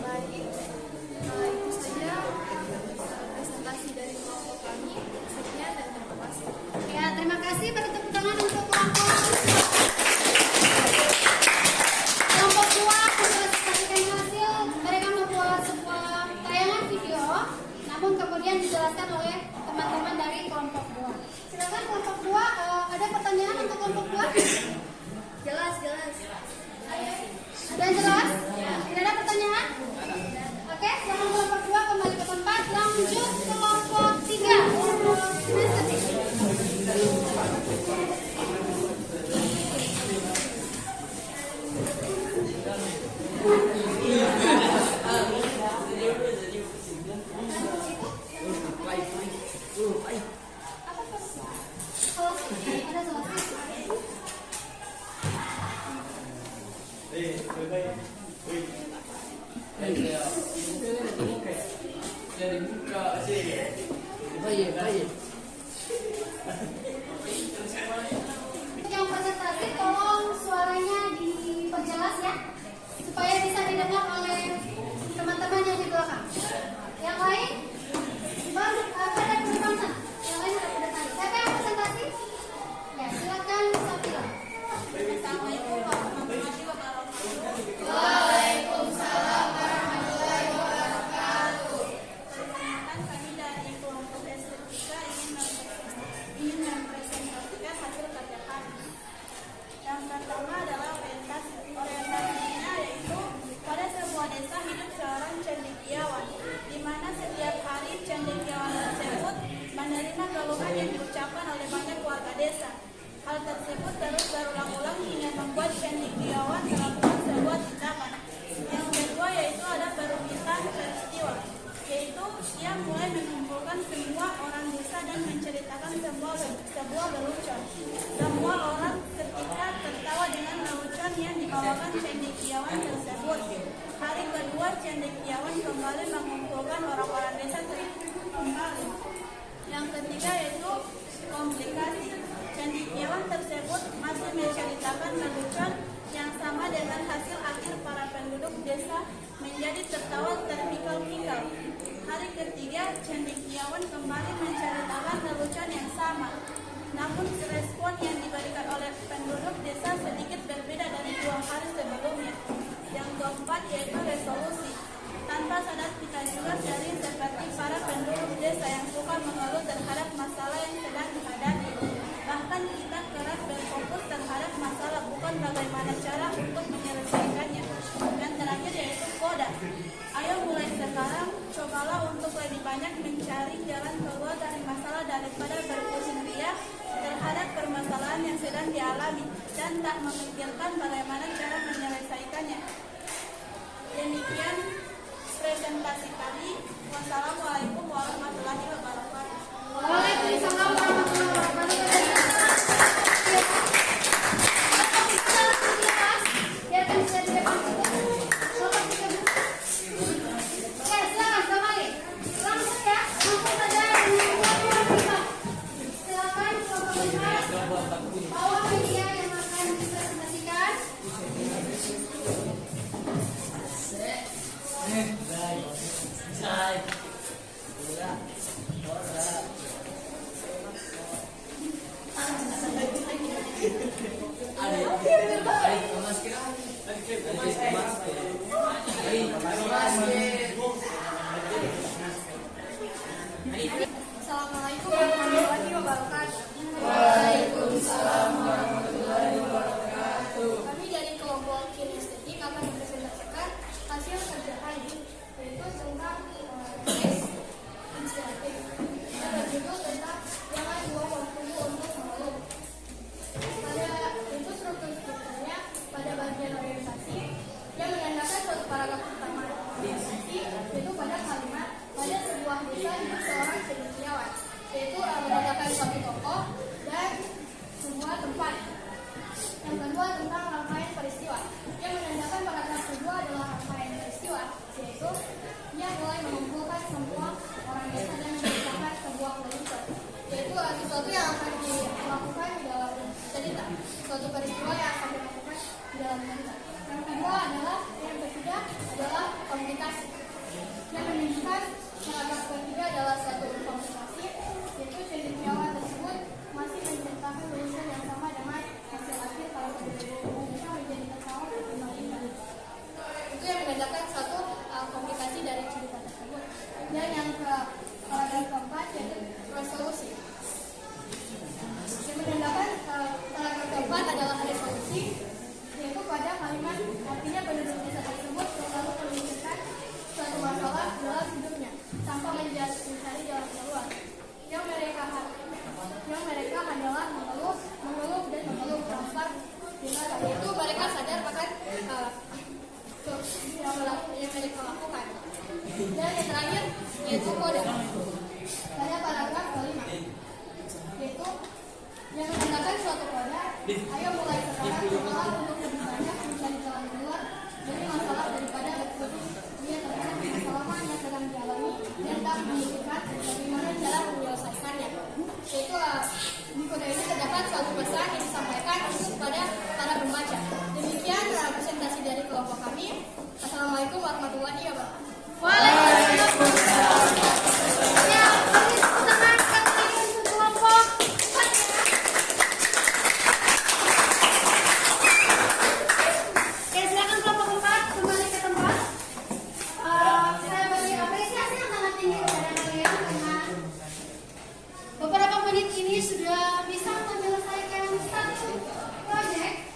Baik, itu saja presentasi dari kelompok kami. Sekian dan terima kasih. Ya, terima kasih. Beri tepuk tangan untuk kelompok 2 mempresentasikan hasil. Mereka membuat sebuah tayangan video, namun kemudian dijelaskan oleh teman-teman dari kelompok 2. Silakan kelompok 2, ada pertanyaan untuk kelompok 2? Jelas. Ada yang jelas? Tidak ada pertanyaan? Yang presentasi tolong suaranya diperjelas ya, supaya bisa didengar oleh teman-teman yang di belakang. Yang lain, baru ada penumpang. Yang lain sudah pada tadi. Siapa yang presentasi? Ya, silakan Safira. Assalamualaikum warahmatullahi wabarakatuh. Waalaikumsalam warahmatullahi wabarakatuh. Perkenalkan, kami dari kelompok estetika ingin mempresentasikan hasil kerja kami. Yang pertama adalah orientasi. Orientasinya yaitu pada sebuah desa hidup seorang cendekiawan, di mana setiap hari cendekiawan tersebut menerima keluhan yang diucapkan oleh banyak warga desa. Hal tersebut terus berulang-ulang hingga membuat cendekiawan melakukan sebuah tindakan. Yang kedua yaitu ada perumitan peristiwa, yaitu ia mulai mengumpulkan semua orang desa dan menceritakan sebuah lelucon. Semua orang ketika tertawa dengan lelucon yang dibawakan cendekiawan tersebut. Hari kedua cendekiawan kembali mengumpulkan orang-orang desa kembali. Yang ketiga yaitu komplikasi. Cendekiawan tersebut masih menceritakan lelucon yang sama dengan hasil akhir para penduduk desa menjadi tertawa terpikal-pikal. Hari ketiga, cendekiawan kembali menceritakan lelucon yang sama. Namun respon yang diberikan oleh penduduk desa sedikit berbeda dari 2 hari sebelumnya. Yang keempat yaitu resolusi. Tanpa sadar kita juga sering seperti para penduduk desa yang suka mengeluh terhadap masalah yang sedang dihadapi. Bahkan kita kerap berfokus terhadap masalah, bukan bagaimana cara untuk menyelesaikannya. Dan terakhir yaitu koda. Ayo mulai sekarang, cobalah untuk lebih banyak mencari jalan keluar dari masalah daripada berpusing ria terhadap permasalahan yang sedang dialami dan tak memikirkan bagaimana cara menyelesaikannya. Demikian presentasi kami. Wassalamualaikum warahmatullahi wabarakatuh. Waalaikumsalam warahmatullahi wabarakatuh. Biarkan saya tidak Oke, silakan kembali. Langsung ya, langsung saja silakan kelompok 5 bawa media yang akan dipresentasikan. Assalamualaikum warahmatullahi wabarakatuh. Waalaikumsalam warahmatullahi wabarakatuh. Kami dari kelompok kinestetik akan mempresentasikan hasil kerja kami, yaitu tentang tes inisiatif. Kita berjudul tentang jangan buang waktumu untuk mengeluh. Pada itu strukturnya pada bagian orientasi yang menandakan suatu paragraf pertama orientasi, yaitu pada kalimat pada sebuah desa hidup seorang cendekiawan, yaitu menandakan suatu tokoh dan sebuah tempat. Yang kedua tentang rangkaian peristiwa. Yang menandakan paragraf kedua adalah rangkaian peristiwa, yaitu ia mulai mengumpulkan semua orang desa dan menceritakan sebuah lelucon, yaitu sesuatu yang akan dilakukan di dalam cerita, suatu peristiwa yang akan dilakukan di dalam cerita. Yang kedua adalah yang ketiga adalah komunikasi. Yang menunjukkan paragraf ketiga adalah suatu komunikasi, yaitu cendekiawan tersebut masih menceritakan lelucon yang sama dengan hasil akhir para penduduk desa menjadi tertawa berkembang-kembang. Itu yang menandakan suatu komunikasi dari cerita tersebut. Dan yang paragraf keempat yaitu resolusi. Yang menandakan paragraf keempat adalah resolusi, yaitu pada kalimat artinya penduduk desa tersebut selalu memikirkan suatu masalah dalam hidupnya tanpa mencari jalan keluar. Yang mereka adalah mengeluh dan mengeluh tanpa tindakan. Itu mereka sadar akan yang mereka lakukan. Dan yang terakhir yaitu kode pada paragraf kelima, yaitu yang menandakan suatu kode. Ayo mulai sekarang cobalah untuk lebih banyak mencari jalan keluar menunjukkan bagaimana cara menyelesaikannya. Yaitu di kode ini terdapat suatu pesan yang disampaikan kepada para pembaca. Demikian presentasi dari kelompok kami. Assalamualaikum warahmatullahi wabarakatuh. Waalaikumsalam. Ya, kami tangan lagi untuk kelompok 4 ya. Oke, silakan kelompok 4 kembali ke tempat. Saya beri apresiasi yang sangat tinggi kepada kalian karena beberapa menit ini sudah bisa menyelesaikan satu proyek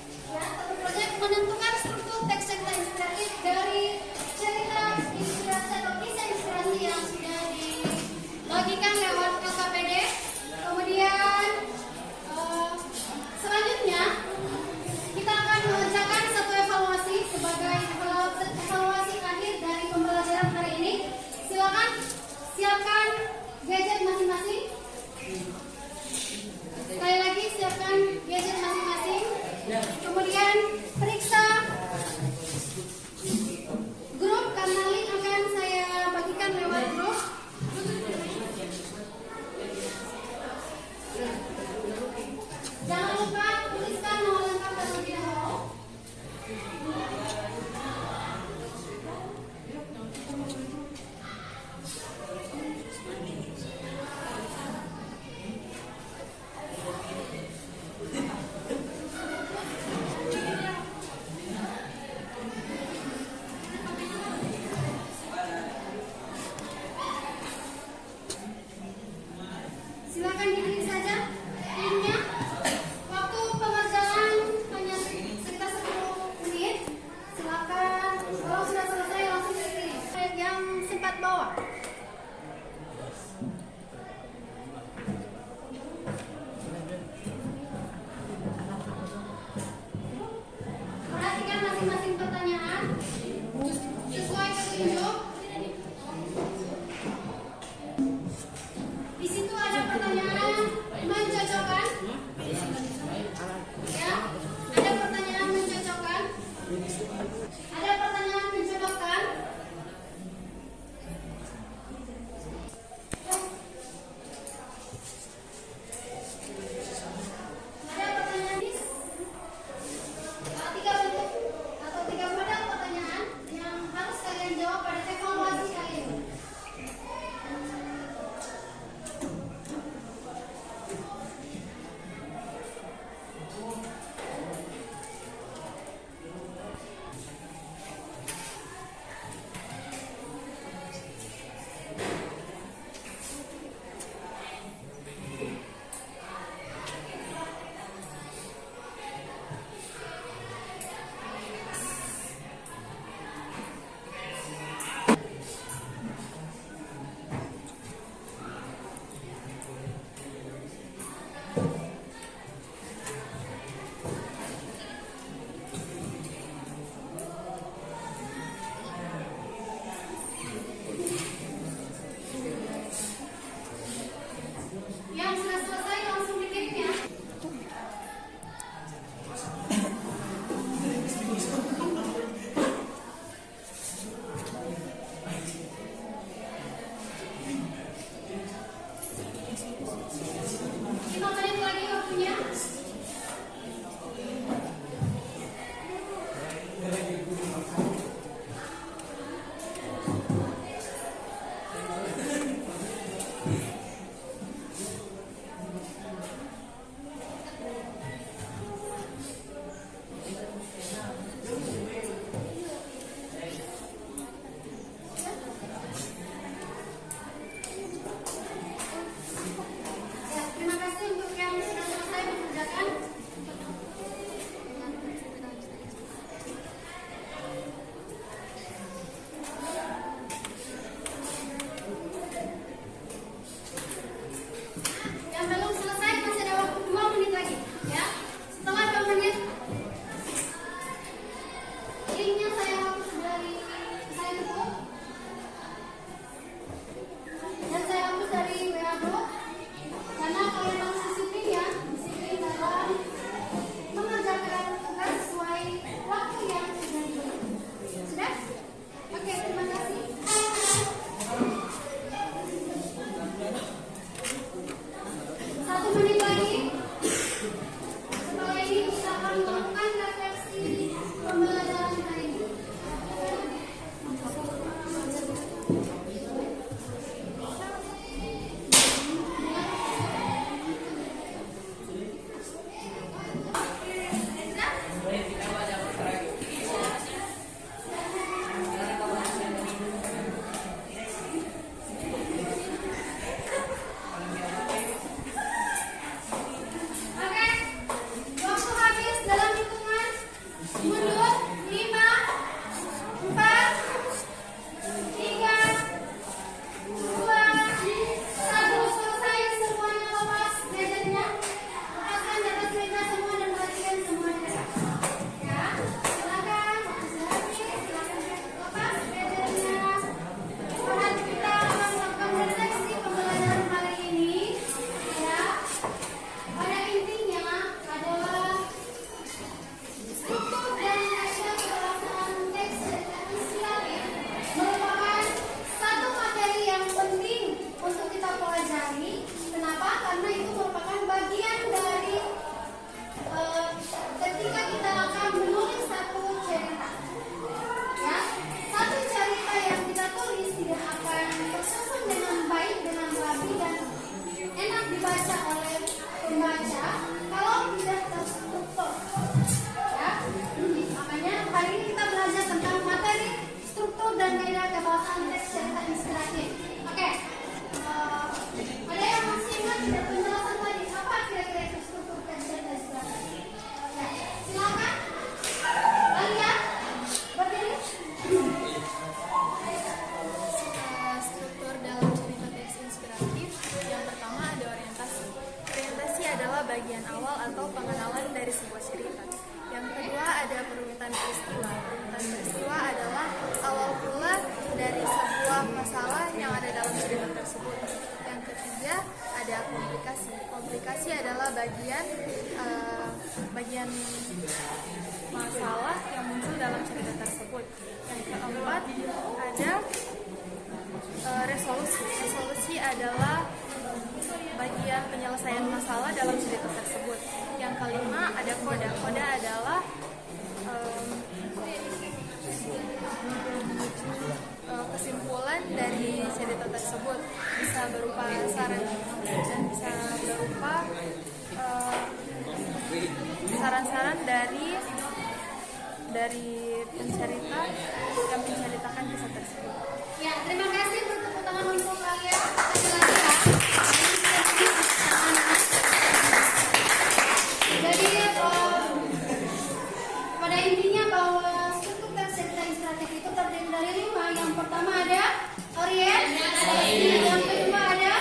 masalah yang muncul dalam cerita tersebut. Yang keempat ada resolusi. Resolusi adalah bagian penyelesaian masalah dalam cerita tersebut. Yang kelima ada koda. Koda adalah kesimpulan dari cerita tersebut, bisa berupa saran dan bisa berupa saran-saran dari pencerita yang menceritakan kisah tersebut. Ya, terima kasih untuk tepuk tangan untuk kalian. Lagi-lagi ya. Jadi pada intinya bahwa struktur teks cerita ilustratif itu terdiri dari 5. Yang pertama ada orient, yang kedua ada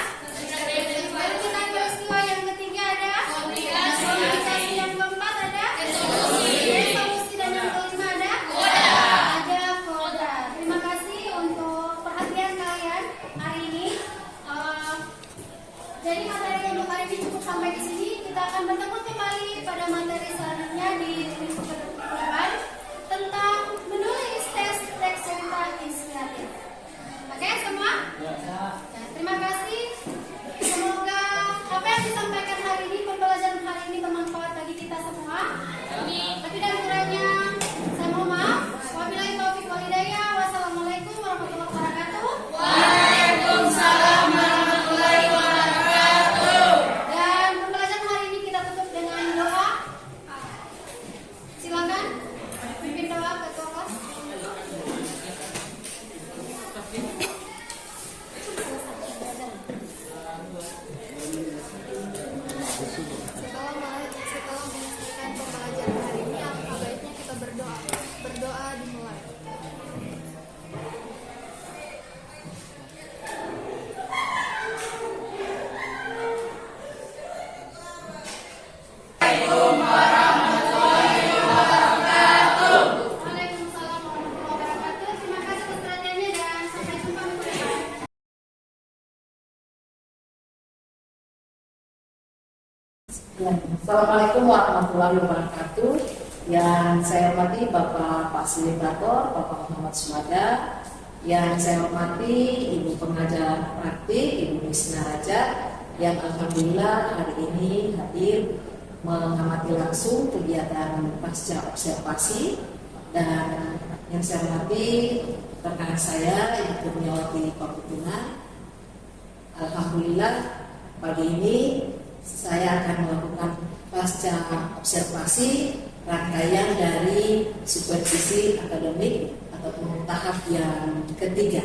cerita peristiwa, yang ketiga ada komunikasi, yang keempat ada resolusi, dan yang kelima ada koda. Terima kasih untuk perhatian kalian hari ini. Jadi materi untuk hari ini cukup sampai di sini. Kita akan bertemu kembali pada materi selanjutnya di minggu depan tentang menulis teks cerita inspiratif. Oke semua? Ya, terima kasih. Semoga apa yang disampaikan hari ini, pembelajaran hari ini bermanfaat bagi kita semua. Tapi dan kurangnya saya mohon maaf. Wabillahi taufiq wal hidayah. Wassalamualaikum warahmatullahi wabarakatuh. Waalaikumsalam warahmatullahi wabarakatuh. Dan pembelajaran hari ini kita tutup dengan doa. Silakan pimpin doa ketua kelas. Setelah menyelesaikan pembelajaran hari ini, alangkah baiknya kita berdoa. Berdoa dimulai. Waalaikumsalam warahmatullahi wabarakatuh. Terima kasih atas perhatiannya dan sampai jumpa minggu depan. Assalamualaikum warahmatullahi wabarakatuh. Yang saya hormati Bapak Fasilitator, Bapak Muhammad Sumada. Yang saya hormati Ibu Pengajar Praktik, Ibu Misna Raja, yang alhamdulillah hari ini hadir mengamati langsung kegiatan pasca observasi. Dan yang saya hormati rekan saya Ibu Kurniawati Pakutungan. Alhamdulillah pagi ini saya akan melakukan pasca observasi rangkaian dari supervisi akademik ataupun tahap yang ketiga.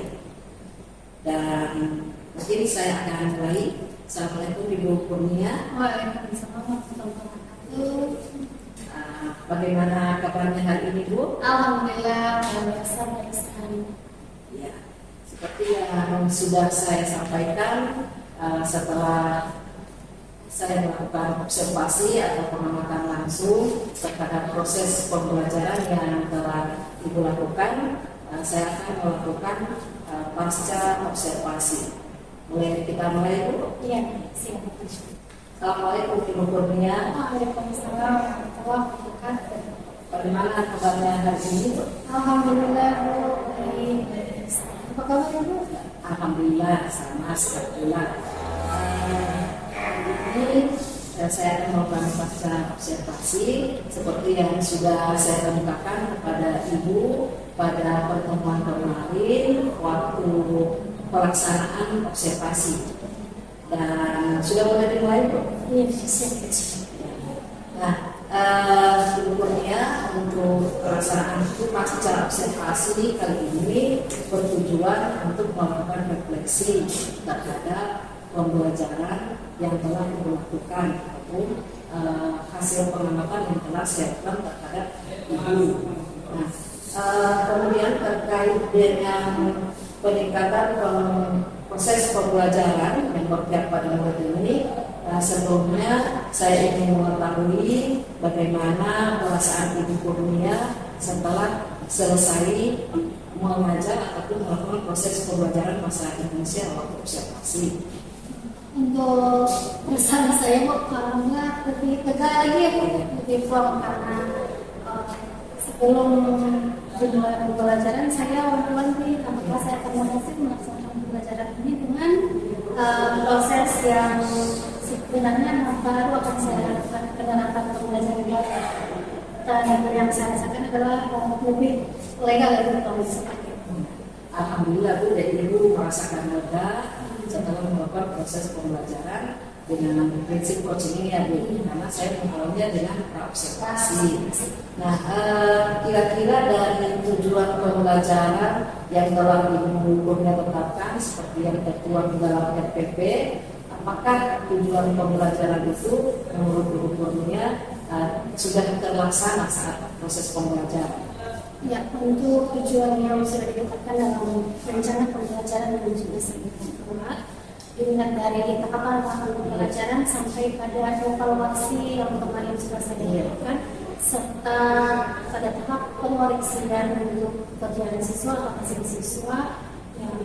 Dan mungkin saya akan mulai. Assalamualaikum Ibu Kurnia. Waalaikumsalam warahmatullahi wabarakatuh. Bagaimana kabarnya hari ini Bu? Alhamdulillah luar biasa baik sekali. Ya, seperti yang sudah saya sampaikan, setelah saya melakukan observasi atau pengamatan langsung terhadap proses pembelajaran yang telah Ibu lakukan, saya akan melakukan pasca observasi. Kita mulai Bu? Iya, silakan. Assalamualaikum Ibu Kurnia. Waalaikumsalam warahmatullahi wabarakatuh. Bagaimana kabarnya hari ini Bu? Alhamdulillah Bu, baik. Apa kabar Bu? Alhamdulillah sama seperti ini saya akan melakukan pasca observasi seperti yang sudah saya kemukakan kepada Ibu pada pertemuan kemarin waktu pelaksanaan observasi. Dan sudah mulai dimulai Bu? Iya, siap. Nah, Ibu Kurnia, untuk pelaksanaan itu pasca observasi kali ini bertujuan untuk melakukan refleksi terhadap pembelajaran yang telah dilakukan ataupun hasil pengamatan yang telah saya lakukan terhadap Ibu. Nah, kemudian terkait dengan peningkatan proses pembelajaran yang berpihak pada murid ini, sebelumnya saya ingin mengetahui bagaimana perasaan Ibu Kurnia setelah selesai mengajar ataupun melakukan proses pembelajaran bahasa Indonesia waktu observasi. Untuk perusahaan saya Bu, alhamdulillah lebih tegak lagi ya Bu, lebih firm karena sebelum dimulai pembelajaran saya wanti-wanti apakah saya akan berhasil melaksanakan pembelajaran ini dengan proses yang sebenarnya baru akan saya lakukan penerapan pembelajaran baru. Dan yang saya rasakan adalah lebih legal dari tahun sebelumnya. Alhamdulillah Bu, jadi Ibu merasakan lega setelah melakukan proses pembelajaran dengan prinsip coaching ini ya Bu, karena saya mengalaminya dengan observasi. Nah, kira-kira dari tujuan pembelajaran yang telah Ibu Kurnia tetapkan seperti yang tertuang di dalam RPP, apakah tujuan pembelajaran itu menurut Ibu Kurnia sudah terlaksana saat proses pembelajaran? Ya, untuk tujuan yang sudah ditetapkan dalam rencana pembelajaran yang sudah saya buat, dilihat dari tahapan pembelajaran sampai pada evaluasi yang kemarin sudah saya lakukan, serta pada tahap pengoreksian untuk pekerjaan siswa atau hasil siswa. Yang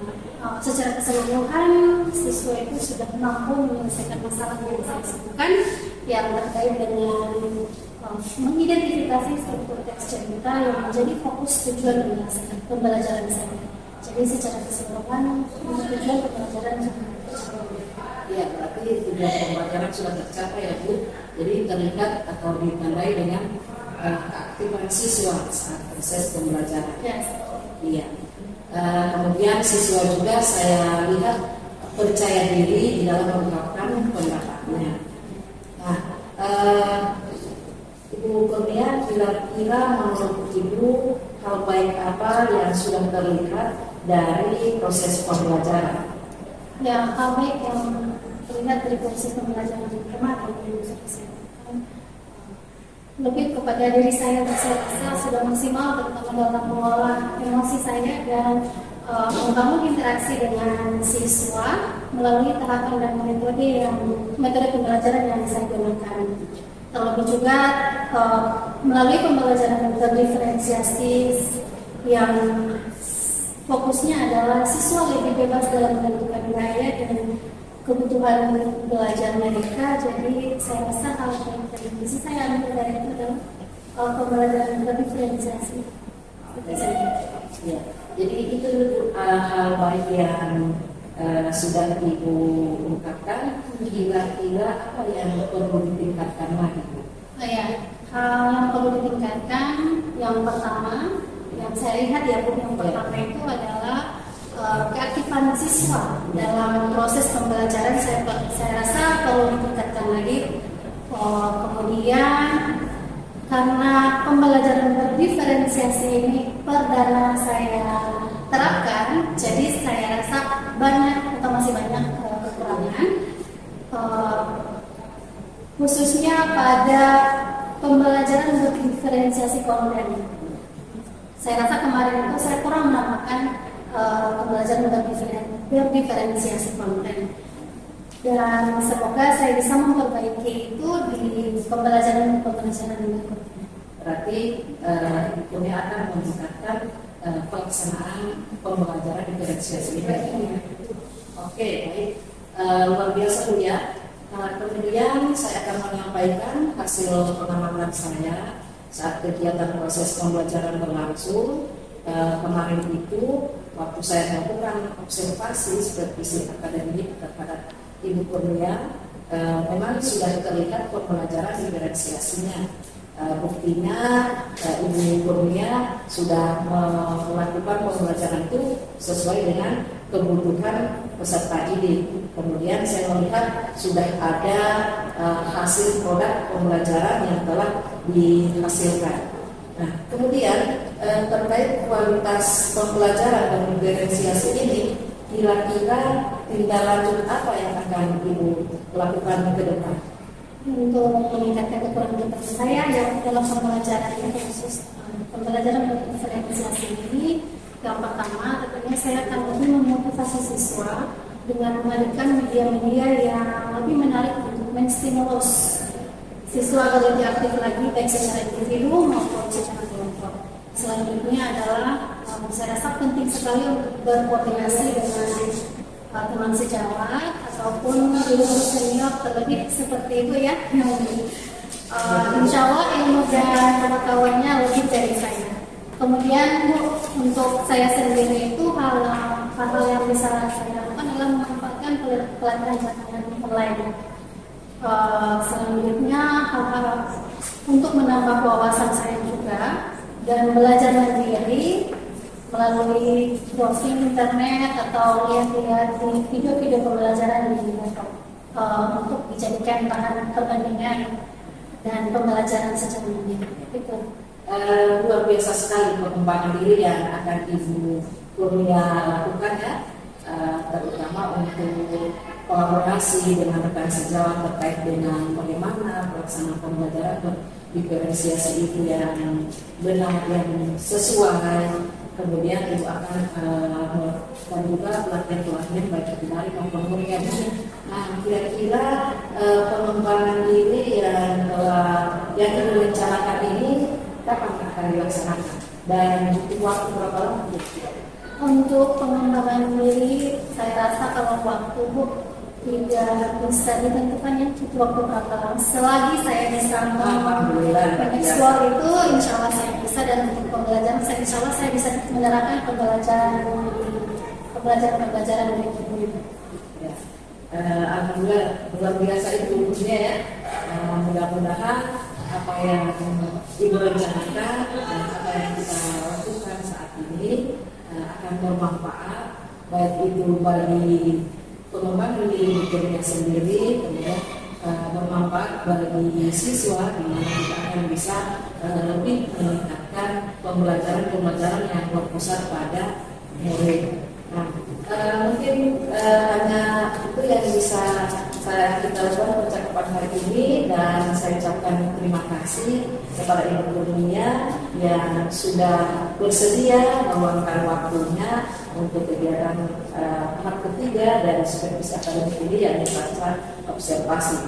secara keseluruhan siswa itu sudah mampu menyelesaikan masalah yang saya sebutkan yang terkait dengan mengidentifikasi struktur teks cerita yang menjadi fokus tujuan pembelajaran saya. Jadi secara keseluruhan tujuan pembelajaran sudah tercapai. Ya, berarti tujuan pembelajaran sudah tercapai ya Bu. Jadi terlihat atau ditandai dengan keaktifan siswa saat proses pembelajaran. Yes. Iya. Kemudian siswa juga saya lihat percaya diri di dalam mengungkapkan pendapatnya. Nah, Ibu Kurnia, kira-kira menurut Ibu hal baik apa yang sudah terlihat dari proses pembelajaran? Ya, hal baik yang terlihat dari proses pembelajaran kemarin yang sudah saya lakukan lebih kepada diri saya sudah maksimal terutama dalam mengolah emosi saya dan membangun interaksi dengan siswa melalui tahapan dan metode pembelajaran yang saya gunakan. Terlebih juga melalui pembelajaran terdiferensiasi yang fokusnya adalah siswa lebih bebas dalam menentukan gaya dan kebutuhan belajar mereka. Jadi saya rasa hal yang terdefinisi saya ambil dari itu adalah pembelajaran terdiferensiasi. Ya, jadi itu hal baik yang sudah Ibu ungkapkan. Kira-kira apa yang perlu ditingkatkan lagi? Hal yang perlu ditingkatkan yang pertama yang saya lihat ya Bu, yang pertama itu adalah keaktifan siswa dalam proses pembelajaran. Saya rasa perlu ditingkatkan lagi. Kemudian karena pembelajaran berdiferensiasi ini perdana saya terapkan, jadi saya rasa banyak atau masih banyak kekurangan, khususnya pada pembelajaran berdiferensiasi konten. Saya rasa kemarin itu saya kurang menambahkan pembelajaran berdiferensiasi konten, dan semoga saya bisa memperbaiki itu di pembelajaran berikutnya. Berarti Ibu akan meningkatkan pelaksanaan pembelajaran diferensiasi ini. Oke, baik, luar biasa Bu ya. Kemudian saya akan menyampaikan hasil pengamatan saya saat kegiatan proses pembelajaran berlangsung. Kemarin itu waktu saya melakukan observasi supervisi akademik kepada Ibu Kurnia, memang sudah terlihat pembelajaran diferensiasinya. Buktinya Ibu Kurnia sudah melakukan pembelajaran itu sesuai dengan kebutuhan peserta didik. Kemudian saya melihat sudah ada hasil produk pembelajaran yang telah dihasilkan. Nah, kemudian terkait kualitas pembelajaran dan diferensiasi ini, kira-kira tindak lanjut apa yang akan Ibu lakukan ke depan? Untuk meningkatkan kekurangan saya yang dalam pembelajaran yang khusus pembelajaran berdiferensiasi ini, yang pertama tentunya saya akan lebih memotivasi siswa dengan menghadirkan media-media yang lebih menarik untuk menstimulus siswa agar lebih aktif lagi baik secara individu maupun secara kelompok. Selanjutnya adalah saya rasa penting sekali untuk berkoordinasi dengan teman sejawat ataupun guru senior terlebih seperti itu ya. Insya Allah ilmu dan pengetahuannya lebih dari saya. Kemudian Bu, untuk saya sendiri itu hal yang bisa saya lakukan adalah memanfaatkan pelajaran online. Selanjutnya hal-hal untuk menambah wawasan saya juga dan belajar mandiri melalui browsing internet atau lihat-lihat di video-video pembelajaran di YouTube untuk dijadikan bahan perbandingan dan pembelajaran secara mandiri. Itu luar biasa sekali pengembangan diri yang akan Ibu Kurnia lakukan ya, terutama untuk kolaborasi dengan rekan sejawat terkait dengan bagaimana pelaksanaan pembelajaran diferensiasi itu yang benar yang sesuai. Kemudian Ibu akan dan juga pelatihan baik dari maupun umumnya. Nah, kira-kira pengembangan diri yang direncanakan ini kapan akan dilaksanakan dan butuh waktu berapa lama? untuk pengembangan diri, saya rasa kalau waktu Bu tidak bisa ditentukan ya butuh waktu berapa lama. Selagi saya bisa mengeksplor itu, insya Allah saya bisa, dan untuk pembelajaran saya insya Allah saya bisa menerapkan pembelajaran berikutnya. Ya. Alhamdulillah luar biasa itu ya. Mudah-mudahan apa yang Ibu rencanakan dan apa yang kita lakukan saat ini akan bermanfaat, baik itu bagi pengembang dirinya sendiri, kemudian bermanfaat bagi siswa, di mana kita akan bisa lebih meningkatkan pembelajaran yang berpusat pada murid. Nah, mungkin hanya itu yang bisa kita lakukan percakapan hari ini, dan saya ucapkan terima kasih kepada Ibu Kurnia yang sudah bersedia meluangkan waktunya untuk kegiatan tahap ketiga dari supervisi akademik ini, yang dibaca observasi.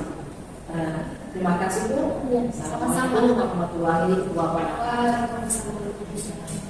Terima kasih Bu. Ya, sama-sama. Assalamualaikum warahmatullahi wabarakatuh. Waalaikumsalam.